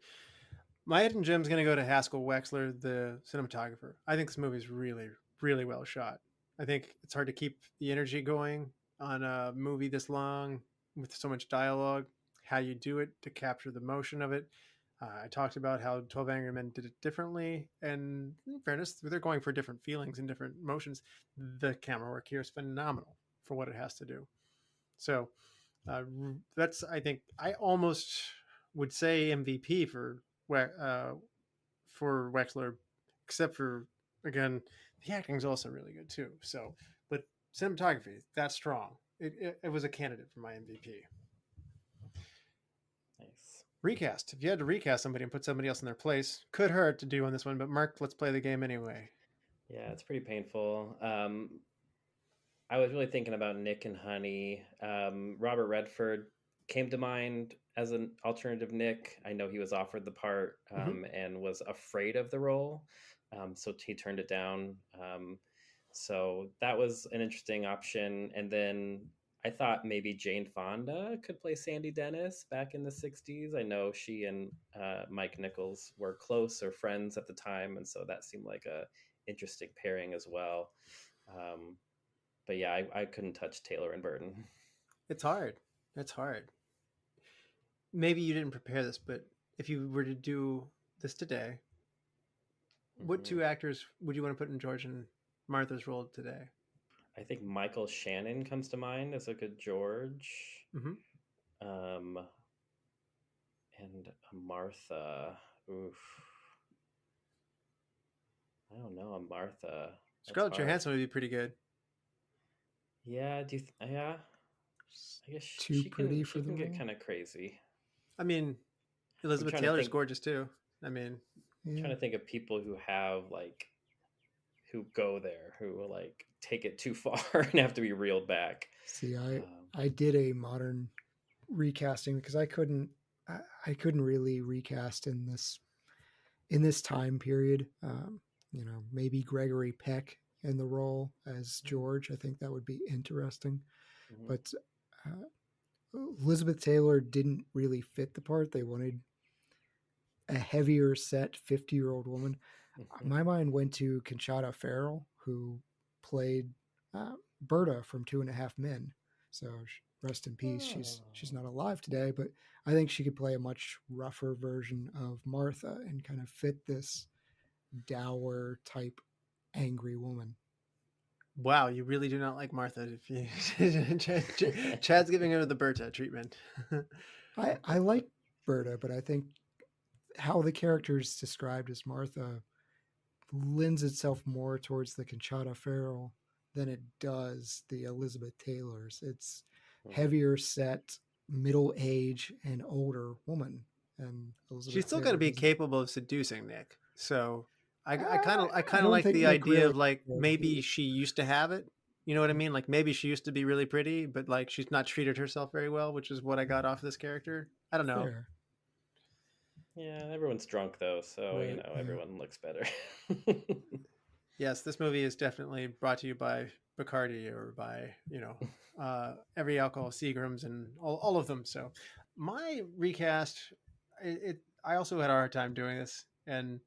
[SPEAKER 2] My hidden gem is going to go to Haskell Wexler, the cinematographer. I think this movie is really, really well shot. I think it's hard to keep the energy going on a movie this long with so much dialogue. How you do it to capture the motion of it. I talked about how 12 Angry Men did it differently, and in fairness, they're going for different feelings and different emotions. The camera work here is phenomenal for what it has to do. So that's, I think, I almost would say MVP for Wexler, except for, again, the acting is also really good too. So, but cinematography, that's strong. It was a candidate for my MVP.
[SPEAKER 4] Nice.
[SPEAKER 2] Recast. If you had to recast somebody and put somebody else in their place, could hurt to do on this one, but Mark, let's play the game anyway.
[SPEAKER 4] Yeah, it's pretty painful. I was really thinking about Nick and Honey. Robert Redford came to mind as an alternative Nick. I know he was offered the part and was afraid of the role, so he turned it down. So that was an interesting option. And then I thought maybe Jane Fonda could play Sandy Dennis back in the 60s. I know she and Mike Nichols were close or friends at the time, and so that seemed like a interesting pairing as well. But yeah, I couldn't touch Taylor and Burton.
[SPEAKER 2] It's hard. It's hard. Maybe you didn't prepare this, but if you were to do this today, what two actors would you want to put in George and Martha's role today?
[SPEAKER 4] I think Michael Shannon comes to mind as a good George. And Martha. Oof. I don't know. A Martha.
[SPEAKER 2] Scarlett Johansson would be pretty good.
[SPEAKER 4] Yeah. Yeah. I guess
[SPEAKER 3] too pretty for the
[SPEAKER 4] role. Get
[SPEAKER 3] role.
[SPEAKER 4] kind of crazy.
[SPEAKER 2] I mean, Elizabeth Taylor's gorgeous too. I mean,
[SPEAKER 4] I'm trying to think of people who have who go there, who like take it too far and have to be reeled back.
[SPEAKER 3] See, I did a modern recasting because I couldn't really recast in this time period. Maybe Gregory Peck in the role as George. I think that would be interesting. But Elizabeth Taylor didn't really fit the part. They wanted a heavier set 50-year-old woman. My mind went to Conchata Ferrell, who played Berta from 2.5 Men. So rest in peace. She's not alive today, but I think she could play a much rougher version of Martha and kind of fit this dour type angry woman.
[SPEAKER 2] Wow, you really do not like Martha. Chad's giving her the Berta treatment.
[SPEAKER 3] I like Berta, but I think how the character is described as Martha lends itself more towards the Conchata Ferrell than it does the Elizabeth Taylor's. It's heavier set, middle age, and older woman. and Elizabeth
[SPEAKER 2] She's still got to
[SPEAKER 3] Taylor
[SPEAKER 2] be
[SPEAKER 3] doesn't.
[SPEAKER 2] capable of seducing Nick. So I
[SPEAKER 3] I
[SPEAKER 2] kind of
[SPEAKER 3] don't
[SPEAKER 2] like
[SPEAKER 3] think
[SPEAKER 2] the
[SPEAKER 3] Nick
[SPEAKER 2] idea
[SPEAKER 3] really
[SPEAKER 2] of like
[SPEAKER 3] would.
[SPEAKER 2] maybe she used to have it. You know what I mean? Like maybe she used to be really pretty, but like she's not treated herself very well, which is what I got off this character. I don't know.
[SPEAKER 3] Fair.
[SPEAKER 4] Yeah, everyone's drunk though, so
[SPEAKER 3] Right, yeah.
[SPEAKER 4] everyone looks better.
[SPEAKER 2] Yes, this movie is definitely brought to you by Bacardi or by every alcohol, Seagrams, and all of them. So my recast, I also had a hard time doing this, and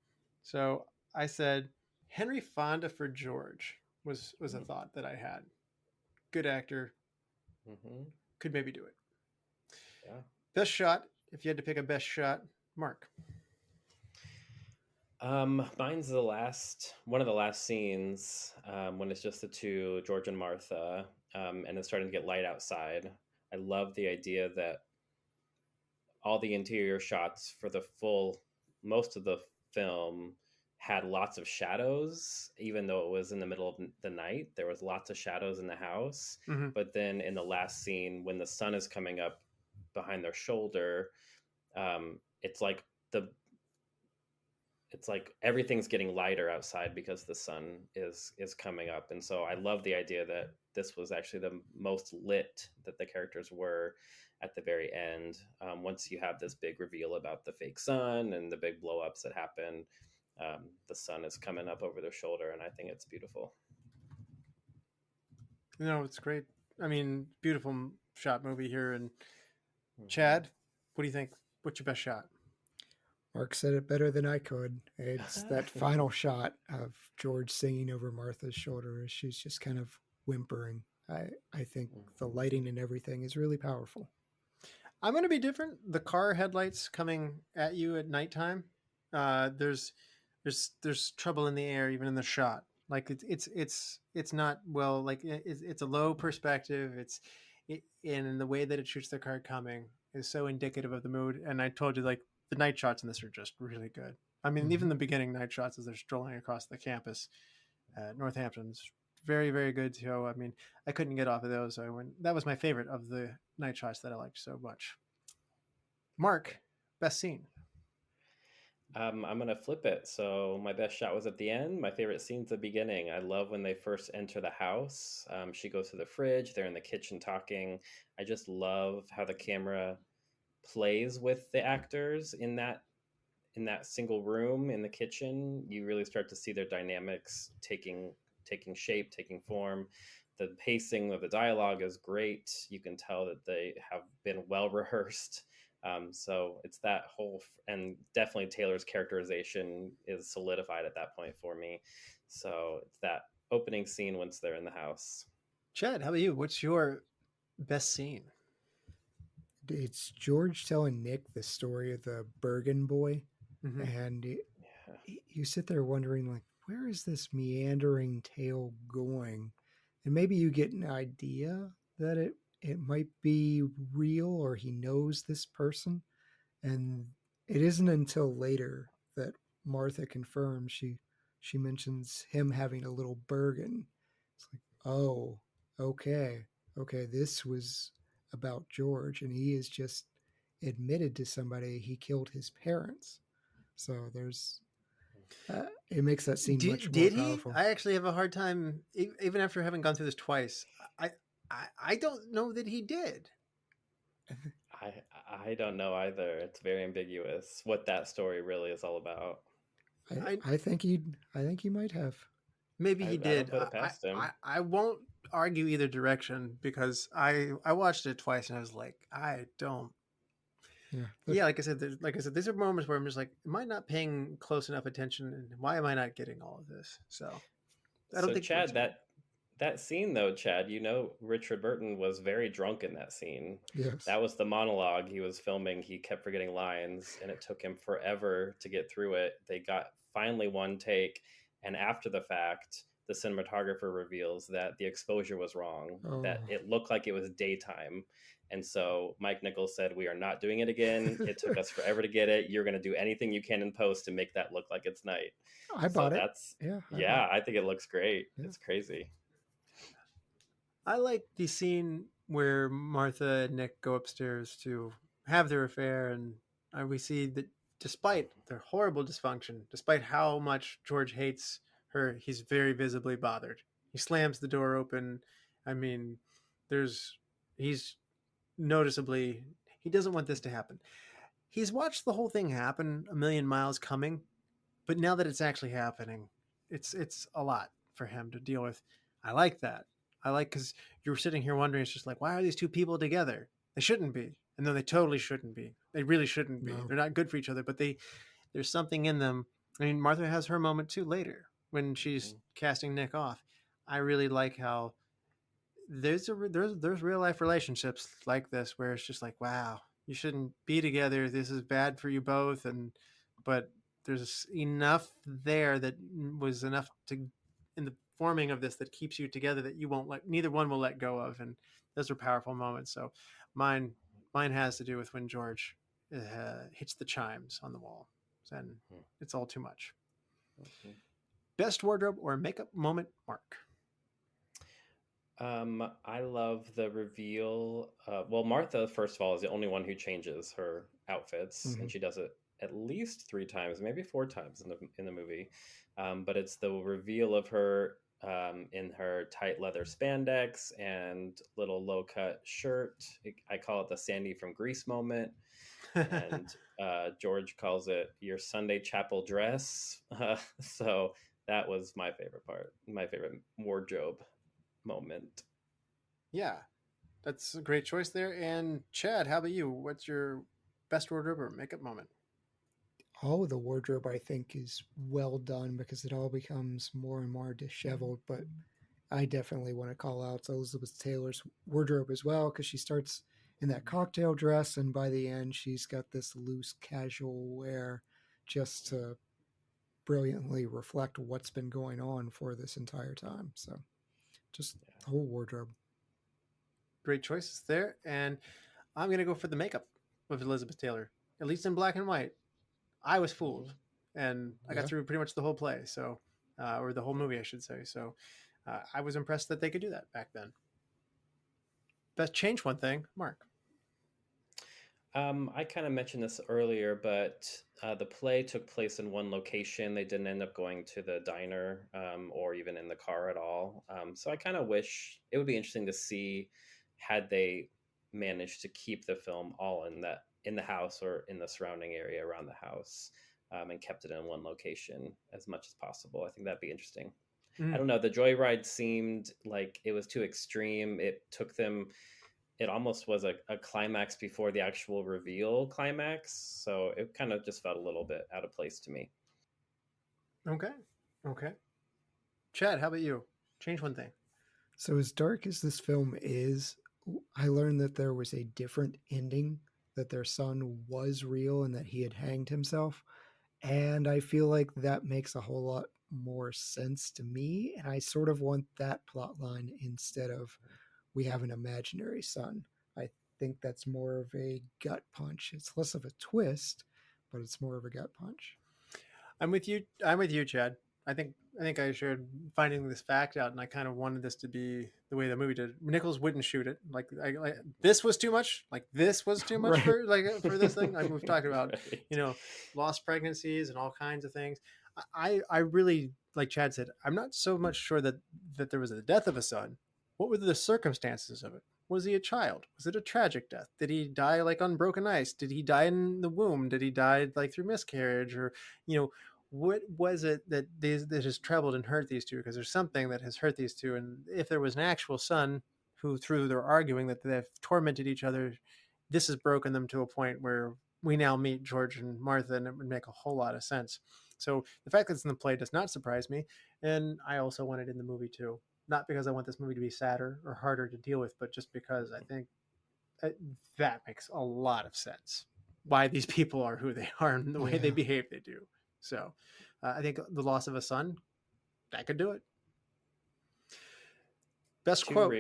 [SPEAKER 2] so I said Henry Fonda for George was a thought that I had. Good actor,
[SPEAKER 4] Hmm.
[SPEAKER 2] could maybe do it.
[SPEAKER 4] Yeah.
[SPEAKER 2] Best shot, if you had to pick a best shot, Mark.
[SPEAKER 4] Mine's one of the last scenes, when it's just the two, George and Martha, and it's starting to get light outside. I love the idea that all the interior shots for most of the film had lots of shadows, even though it was in the middle of the night. There was lots of shadows in the house.
[SPEAKER 2] Mm-hmm.
[SPEAKER 4] But then in the last scene, when the sun is coming up behind their shoulder, it's like everything's getting lighter outside because the sun is coming up. And so I love the idea that this was actually the most lit that the characters were at the very end. Once you have this big reveal about the fake sun and the big blow ups that happen, the sun is coming up over their shoulder, and I think it's beautiful.
[SPEAKER 2] No, it's great. I mean, beautiful shot movie here. And Chad, what do you think? What's your best shot?
[SPEAKER 3] Mark said it better than I could. It's that final shot of George singing over Martha's shoulder as she's just kind of whimpering. I think the lighting and everything is really powerful.
[SPEAKER 2] I'm going to be different. The car headlights coming at you at nighttime. There's trouble in the air, even in the shot. Like it's not well. Like it's a low perspective. And the way that it shoots the car coming is so indicative of the mood. And I told you, like, the night shots in this are just really good. I mean, even the beginning night shots as they're strolling across the campus at Northampton is very, very good too. I mean, I couldn't get off of those. That was my favorite of the night shots that I liked so much. Mark, best scene.
[SPEAKER 4] I'm gonna flip it. So my best shot was at the end. My favorite scene's the beginning. I love when they first enter the house. She goes to the fridge. They're in the kitchen talking. I just love how the camera plays with the actors in that single room in the kitchen. You really start to see their dynamics taking shape, taking form. The pacing of the dialogue is great. You can tell that they have been well rehearsed. So it's that whole, and definitely Taylor's characterization is solidified at that point for me. So it's that opening scene once they're in the house.
[SPEAKER 2] Chad, how about you? What's your best scene?
[SPEAKER 3] It's George telling Nick the story of the Bergen boy. And you sit there wondering, like, where is this meandering tale going? And maybe you get an idea that it might be real, or he knows this person. And it isn't until later that Martha confirms. She mentions him having a little Bergen. It's like, oh, okay, this was about George, and he has just admitted to somebody he killed his parents. So there's it makes that scene much more powerful.
[SPEAKER 2] I actually have a hard time, even after having gone through this twice. I don't know that he did.
[SPEAKER 4] I don't know either. It's very ambiguous what that story really is all about.
[SPEAKER 3] I think he might have.
[SPEAKER 2] Maybe he did.
[SPEAKER 4] I don't put it past him.
[SPEAKER 2] I won't argue either direction, because I watched it twice and I was like, I don't. Yeah, like I said, these are moments where I'm just like, am I not paying close enough attention, and why am I not getting all of this? So I don't think
[SPEAKER 4] Chad, that scene though, Chad, Richard Burton was very drunk in that scene.
[SPEAKER 3] Yes.
[SPEAKER 4] That was the monologue he was filming. He kept forgetting lines, and it took him forever to get through it. They got finally one take, and after the fact, the cinematographer reveals that the exposure was wrong, that it looked like it was daytime. And so Mike Nichols said, "We are not doing it again. It took us forever to get it. You're going to do anything you can in post to make that look like it's night."
[SPEAKER 3] I bought it.
[SPEAKER 4] I think it looks great. Yeah. It's crazy.
[SPEAKER 2] I like the scene where Martha and Nick go upstairs to have their affair, and we see that despite their horrible dysfunction, despite how much George hates her, he's very visibly bothered. He slams the door open. I mean, he's noticeably, he doesn't want this to happen. He's watched the whole thing happen a million miles coming, but now that it's actually happening, it's a lot for him to deal with. I like that. I like, because you're sitting here wondering, it's just like, why are these two people together? They shouldn't be. And no, they totally shouldn't be. They really shouldn't be.
[SPEAKER 3] No.
[SPEAKER 2] They're not good for each other, but there's something in them. I mean, Martha has her moment too later when she's casting Nick off. I really like how there's real life relationships like this where it's just like, wow, you shouldn't be together. This is bad for you both. But there's enough there that was enough to, in the forming of this, that keeps you together, that you won't neither one will let go of. And those are powerful moments. So mine has to do with when George hits the chimes on the wall, and it's all too much.
[SPEAKER 4] Okay.
[SPEAKER 2] Best wardrobe or makeup moment, Mark?
[SPEAKER 4] I love the reveal. Well, Martha, first of all, is the only one who changes her outfits, and she does it at least 3 times, maybe 4 times in the movie. But it's the reveal of her in her tight leather spandex and little low cut shirt. I call it the Sandy from Grease moment, and George calls it your Sunday chapel dress. So that was my favorite part, my favorite wardrobe moment.
[SPEAKER 2] Yeah, that's a great choice there. And Chad, how about you? What's your best wardrobe or makeup moment?
[SPEAKER 3] All of the wardrobe, I think, is well done because it all becomes more and more disheveled. But I definitely want to call out Elizabeth Taylor's wardrobe as well, because she starts in that cocktail dress, and by the end, she's got this loose, casual wear just to brilliantly reflect what's been going on for this entire time. So just the whole wardrobe.
[SPEAKER 2] Great choices there. And I'm going to go for the makeup of Elizabeth Taylor, at least in black and white. I was fooled, and I got through pretty much the whole play, so or the whole movie, I should say. So I was impressed that they could do that back then. Best change one thing, Mark.
[SPEAKER 4] I kind of mentioned this earlier, but the play took place in one location. They didn't end up going to the diner or even in the car at all. So I kind of wish, it would be interesting to see had they managed to keep the film all in the house or in the surrounding area around the house, and kept it in one location as much as possible. I think that'd be interesting. I don't know. The joyride seemed like it was too extreme. It almost was a climax before the actual reveal climax. So it kind of just felt a little bit out of place to me.
[SPEAKER 2] Okay. Chad, how about you? Change one thing.
[SPEAKER 3] So as dark as this film is, I learned that there was a different ending, that their son was real and that he had hanged himself. And I feel like that makes a whole lot more sense to me. And I sort of want that plot line instead of we have an imaginary son. I think that's more of a gut punch. It's less of a twist, but it's more of a gut punch.
[SPEAKER 2] I'm with you, Chad. I think I shared finding this fact out, and I kind of wanted this to be the way the movie did. Nichols wouldn't shoot it. Like this was too much. Like this was too much for this thing. Like we've talked about, lost pregnancies and all kinds of things. I really, like Chad said, I'm not so much sure that there was a death of a son. What were the circumstances of it? Was he a child? Was it a tragic death? Did he die like on broken ice? Did he die in the womb? Did he die like through miscarriage? Or, what was it that has troubled and hurt these two? Because there's something that has hurt these two. And if there was an actual son who, through their arguing that they've tormented each other, this has broken them to a point where we now meet George and Martha, and it would make a whole lot of sense. So the fact that it's in the play does not surprise me. And I also want it in the movie too. Not because I want this movie to be sadder or harder to deal with, but just because I think that makes a lot of sense. Why these people are who they are and the way they behave they do. So I think the loss of a son, that could do it. Best
[SPEAKER 4] Too
[SPEAKER 2] quote.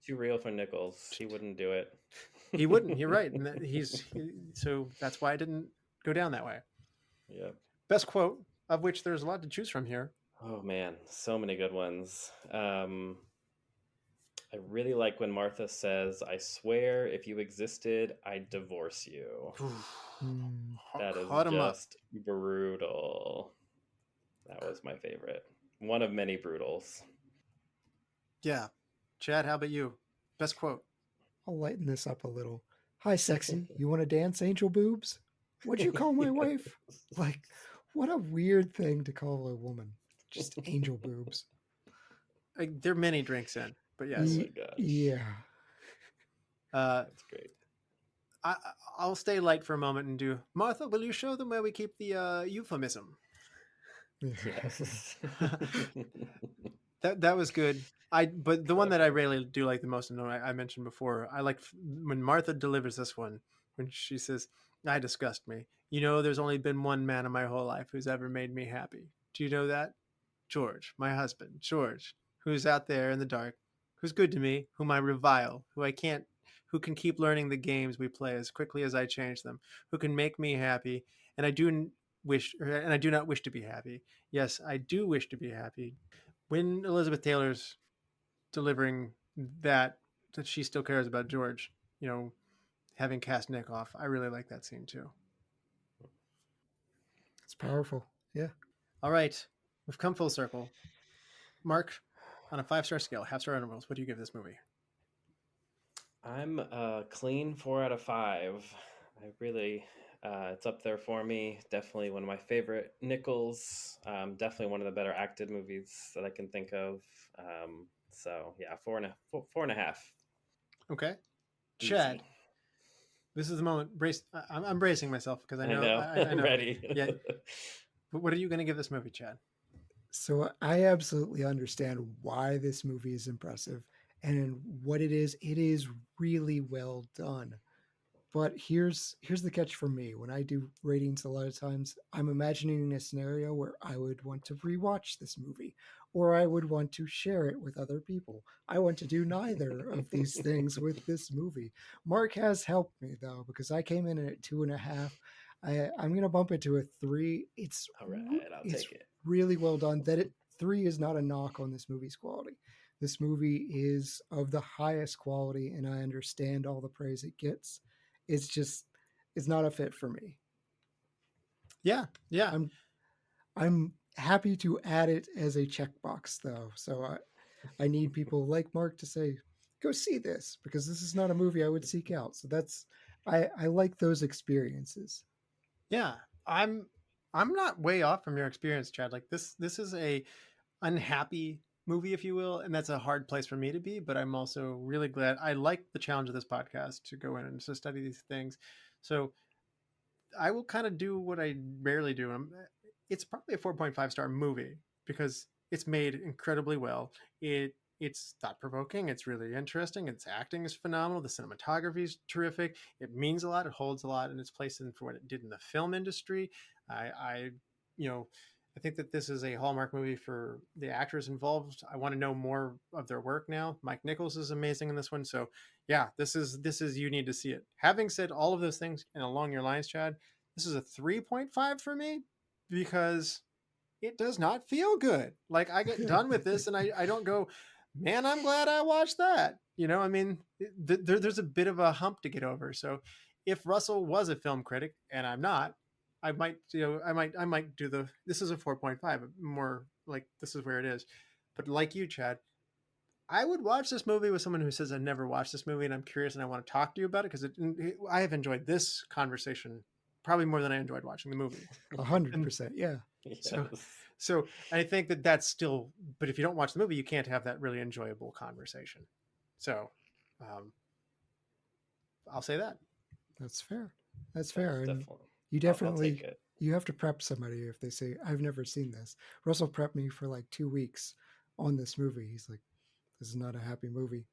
[SPEAKER 4] Too real for Nichols. He wouldn't do it.
[SPEAKER 2] He wouldn't. You're right. And so that's why I didn't go down that way.
[SPEAKER 4] Yeah.
[SPEAKER 2] Best quote, of which there's a lot to choose from here.
[SPEAKER 4] Oh man, so many good ones. I really like when Martha says, "I swear if you existed, I'd divorce you." That is
[SPEAKER 2] Caught him up.
[SPEAKER 4] just brutal. That was my favorite. One of many brutals.
[SPEAKER 2] Yeah. Chad, how about you? Best quote.
[SPEAKER 3] I'll lighten this up a little. Hi, sexy. You want to dance, angel boobs? What'd you call my wife? Like, what a weird thing to call a woman. Just angel boobs.
[SPEAKER 2] There are many drinks in, but yes.
[SPEAKER 4] Oh my gosh.
[SPEAKER 3] Yeah.
[SPEAKER 4] That's great.
[SPEAKER 2] I'll stay light for a moment and do, Martha, will you show them where we keep the euphemism?
[SPEAKER 4] Yes.
[SPEAKER 2] That was good. But the one that I really do like the most, and I mentioned before, I like when Martha delivers this one, when she says, "I disgust me. You know, there's only been one man in my whole life who's ever made me happy. Do you know that? George, my husband, George, who's out there in the dark, who's good to me, whom I revile, who can keep learning the games we play as quickly as I change them, who can make me happy, and I do not wish to be happy. Yes, I do wish to be happy." When Elizabeth Taylor's delivering that she still cares about George, having cast Nick off, I really like that scene too.
[SPEAKER 3] It's powerful. Yeah.
[SPEAKER 2] All right, we've come full circle. Mark, on a 5-star scale, half-star intervals, what do you give this movie?
[SPEAKER 4] I'm a clean 4 out of 5. I really, it's up there for me. Definitely one of my favorite Nichols. Definitely one of the better acted movies that I can think of. So yeah, 4.5.
[SPEAKER 2] Okay,
[SPEAKER 4] Easy.
[SPEAKER 2] Chad. This is the moment. I'm bracing myself because I know. I know.
[SPEAKER 4] Ready.
[SPEAKER 2] Yeah. What are you going to give this movie, Chad?
[SPEAKER 3] So I absolutely understand why this movie is impressive and what it is really well done. But here's the catch for me. When I do ratings, a lot of times I'm imagining a scenario where I would want to rewatch this movie, or I would want to share it with other people. I want to do neither of these things with this movie. Mark has helped me though, because I came in at 2.5. I'm gonna bump it to a 3. It's
[SPEAKER 4] All right, I'll take it.
[SPEAKER 3] Really well done. 3 is not a knock on this movie's quality. This movie is of the highest quality, and I understand all the praise it gets. It's not a fit for me.
[SPEAKER 2] Yeah.
[SPEAKER 3] I'm happy to add it as a checkbox though. So I need people like Mark to say, go see this, because this is not a movie I would seek out. So I like those experiences.
[SPEAKER 2] Yeah. I'm not way off from your experience, Chad. Like this is a unhappy movie, if you will, and that's a hard place for me to be, but I'm also really glad. I like the challenge of this podcast to go in and to study these things. So I will kind of do what I rarely do. It's probably a 4.5-star movie because it's made incredibly well. It's thought-provoking. It's really interesting. Its acting is phenomenal. The cinematography is terrific. It means a lot. It holds a lot in its place for what it did in the film industry. I think that this is a hallmark movie for the actors involved. I want to know more of their work now. Mike Nichols is amazing in this one. So yeah, this is, you need to see it. Having said all of those things and along your lines, Chad, this is a 3.5 for me because it does not feel good. Like I get done with this and I don't go, man, I'm glad I watched that. There's a bit of a hump to get over. So if Russell was a film critic and I'm not, I might do this is a 4.5, more like this is where it is. But like you, Chad, I would watch this movie with someone who says I've never watched this movie and I'm curious and I want to talk to you about it, because I have enjoyed this conversation probably more than I enjoyed watching the movie.
[SPEAKER 3] 100%. Yeah.
[SPEAKER 4] Yes.
[SPEAKER 2] So I think that that's still, but if you don't watch the movie, you can't have that really enjoyable conversation. So I'll say that.
[SPEAKER 3] That's fair. That's fair. And
[SPEAKER 4] Definitely.
[SPEAKER 3] you
[SPEAKER 4] I'll
[SPEAKER 3] definitely,
[SPEAKER 4] take it.
[SPEAKER 3] you have to prep somebody if they say, I've never seen this. Russell prepped me for like 2 weeks on this movie. He's like, this is not a happy movie.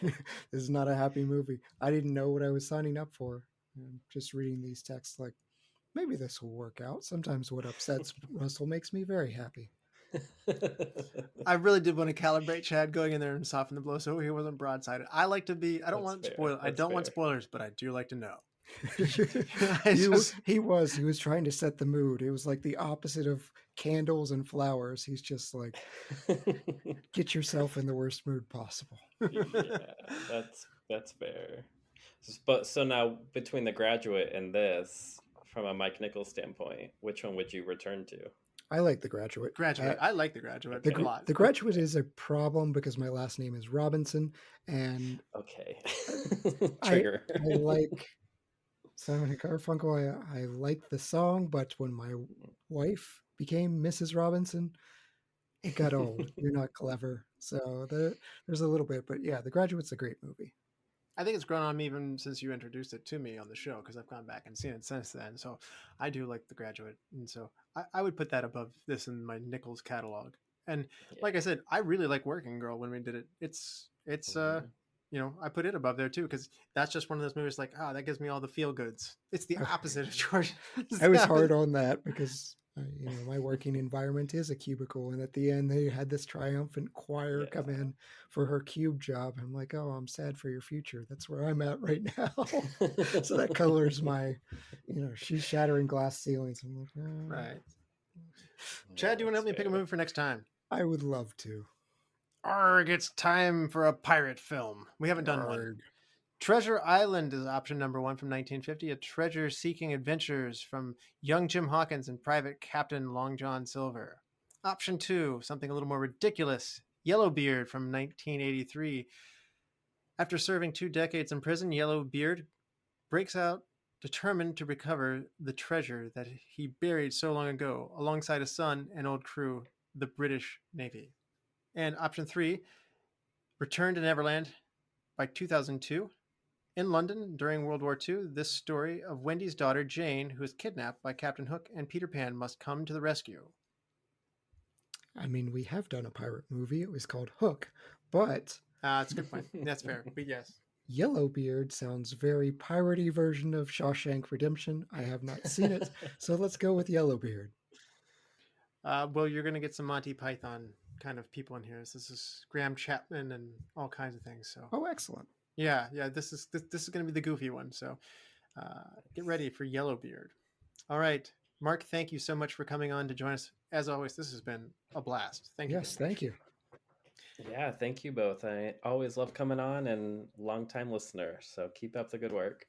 [SPEAKER 3] This is not a happy movie. I didn't know what I was signing up for. And just reading these texts, like, maybe this will work out. Sometimes what upsets Russell makes me very happy.
[SPEAKER 2] I really did want to calibrate Chad going in there and soften the blow so he wasn't broadsided. I like to be, I don't want spoilers, but I do like to know.
[SPEAKER 3] He was trying to set the mood. It was like the opposite of candles and flowers. He's just like, get yourself in the worst mood possible.
[SPEAKER 4] Yeah, that's fair. But so now between The Graduate and this, from a Mike Nichols standpoint, which one would you return to?
[SPEAKER 3] I like The Graduate.
[SPEAKER 2] I like The Graduate
[SPEAKER 3] The,
[SPEAKER 2] a lot.
[SPEAKER 3] the Graduate is a problem because my last name is Robinson, and
[SPEAKER 4] Okay. Trigger.
[SPEAKER 3] I like Simon and Garfunkel. I like the song, but when my wife became Mrs. Robinson, it got old. You're not clever. So there's a little bit, but yeah, The Graduate's a great movie.
[SPEAKER 2] I think it's grown on me even since you introduced it to me on the show, because I've gone back and seen it since then. So I do like The Graduate. And so I would put that above this in my Nichols catalog. And like I said, I really like Working Girl when we did it. It's you know, I put it above there too, because that's just one of those movies like, that gives me all the feel goods. It's the opposite of George.
[SPEAKER 3] I was hard on that because you know, my working environment is a cubicle, and at the end they had this triumphant choir come in for her cube job. I'm like, oh, I'm sad for your future. That's where I'm at right now. So that colors my, you know, she's shattering glass ceilings. I'm like, oh.
[SPEAKER 2] Right. Chad, do you want to help me pick a movie for next time?
[SPEAKER 3] I would love to.
[SPEAKER 2] Arg, it's time for a pirate film. We haven't done one. Treasure Island is option number 1 from 1950. A treasure-seeking adventures from young Jim Hawkins and Private Captain Long John Silver. Option 2, something a little more ridiculous. Yellowbeard from 1983. After serving 2 decades in prison, Yellowbeard breaks out determined to recover the treasure that he buried so long ago, alongside his son and old crew, the British Navy. And option 3, Return to Neverland by 2002. In London during World War II, this story of Wendy's daughter Jane, who is kidnapped by Captain Hook and Peter Pan, must come to the rescue.
[SPEAKER 3] I mean, we have done a pirate movie. It was called Hook, but...
[SPEAKER 2] That's a good point. That's fair, but yes.
[SPEAKER 3] Yellowbeard sounds very piratey version of Shawshank Redemption. I have not seen it, so let's go with Yellowbeard.
[SPEAKER 2] Well, you're going to get some Monty Python kind of people in here. This is Graham Chapman and all kinds of things. So.
[SPEAKER 3] Oh, excellent.
[SPEAKER 2] Yeah. This is going to be the goofy one. So get ready for Yellowbeard. All right, Mark, thank you so much for coming on to join us. As always, this has been a blast. Thank you.
[SPEAKER 3] Yes, thank you.
[SPEAKER 4] Yeah, thank you both. I always love coming on, and long-time listener, so keep up the good work.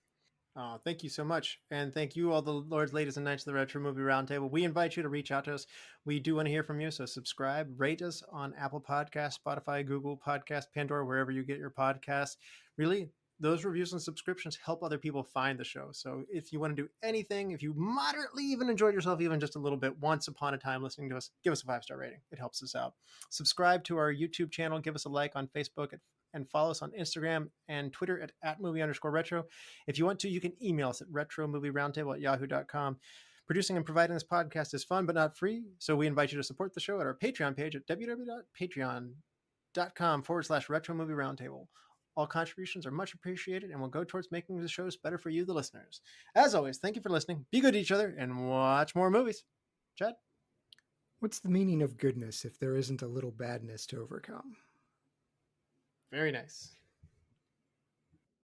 [SPEAKER 2] Thank you so much. And thank you, all the lords, ladies, and knights of the Retro Movie Roundtable. We invite you to reach out to us. We do want to hear from you, so subscribe, rate us on Apple Podcasts, Spotify, Google Podcasts, Pandora, wherever you get your podcasts. Really, those reviews and subscriptions help other people find the show. So if you want to do anything, if you moderately even enjoyed yourself even just a little bit once upon a time listening to us, give us a 5-star rating. It helps us out. Subscribe to our YouTube channel. Give us a like on Facebook and follow us on Instagram and Twitter at @movie_retro. If you want to, you can email us at retromovieroundtable@yahoo.com. Producing and providing this podcast is fun, but not free. So we invite you to support the show at our Patreon page at www.patreon.com/retromovieroundtable. All contributions are much appreciated and will go towards making the shows better for you, the listeners. As always, thank you for listening. Be good to each other and watch more movies. Chad?
[SPEAKER 3] What's the meaning of goodness if there isn't a little badness to overcome?
[SPEAKER 2] Very nice.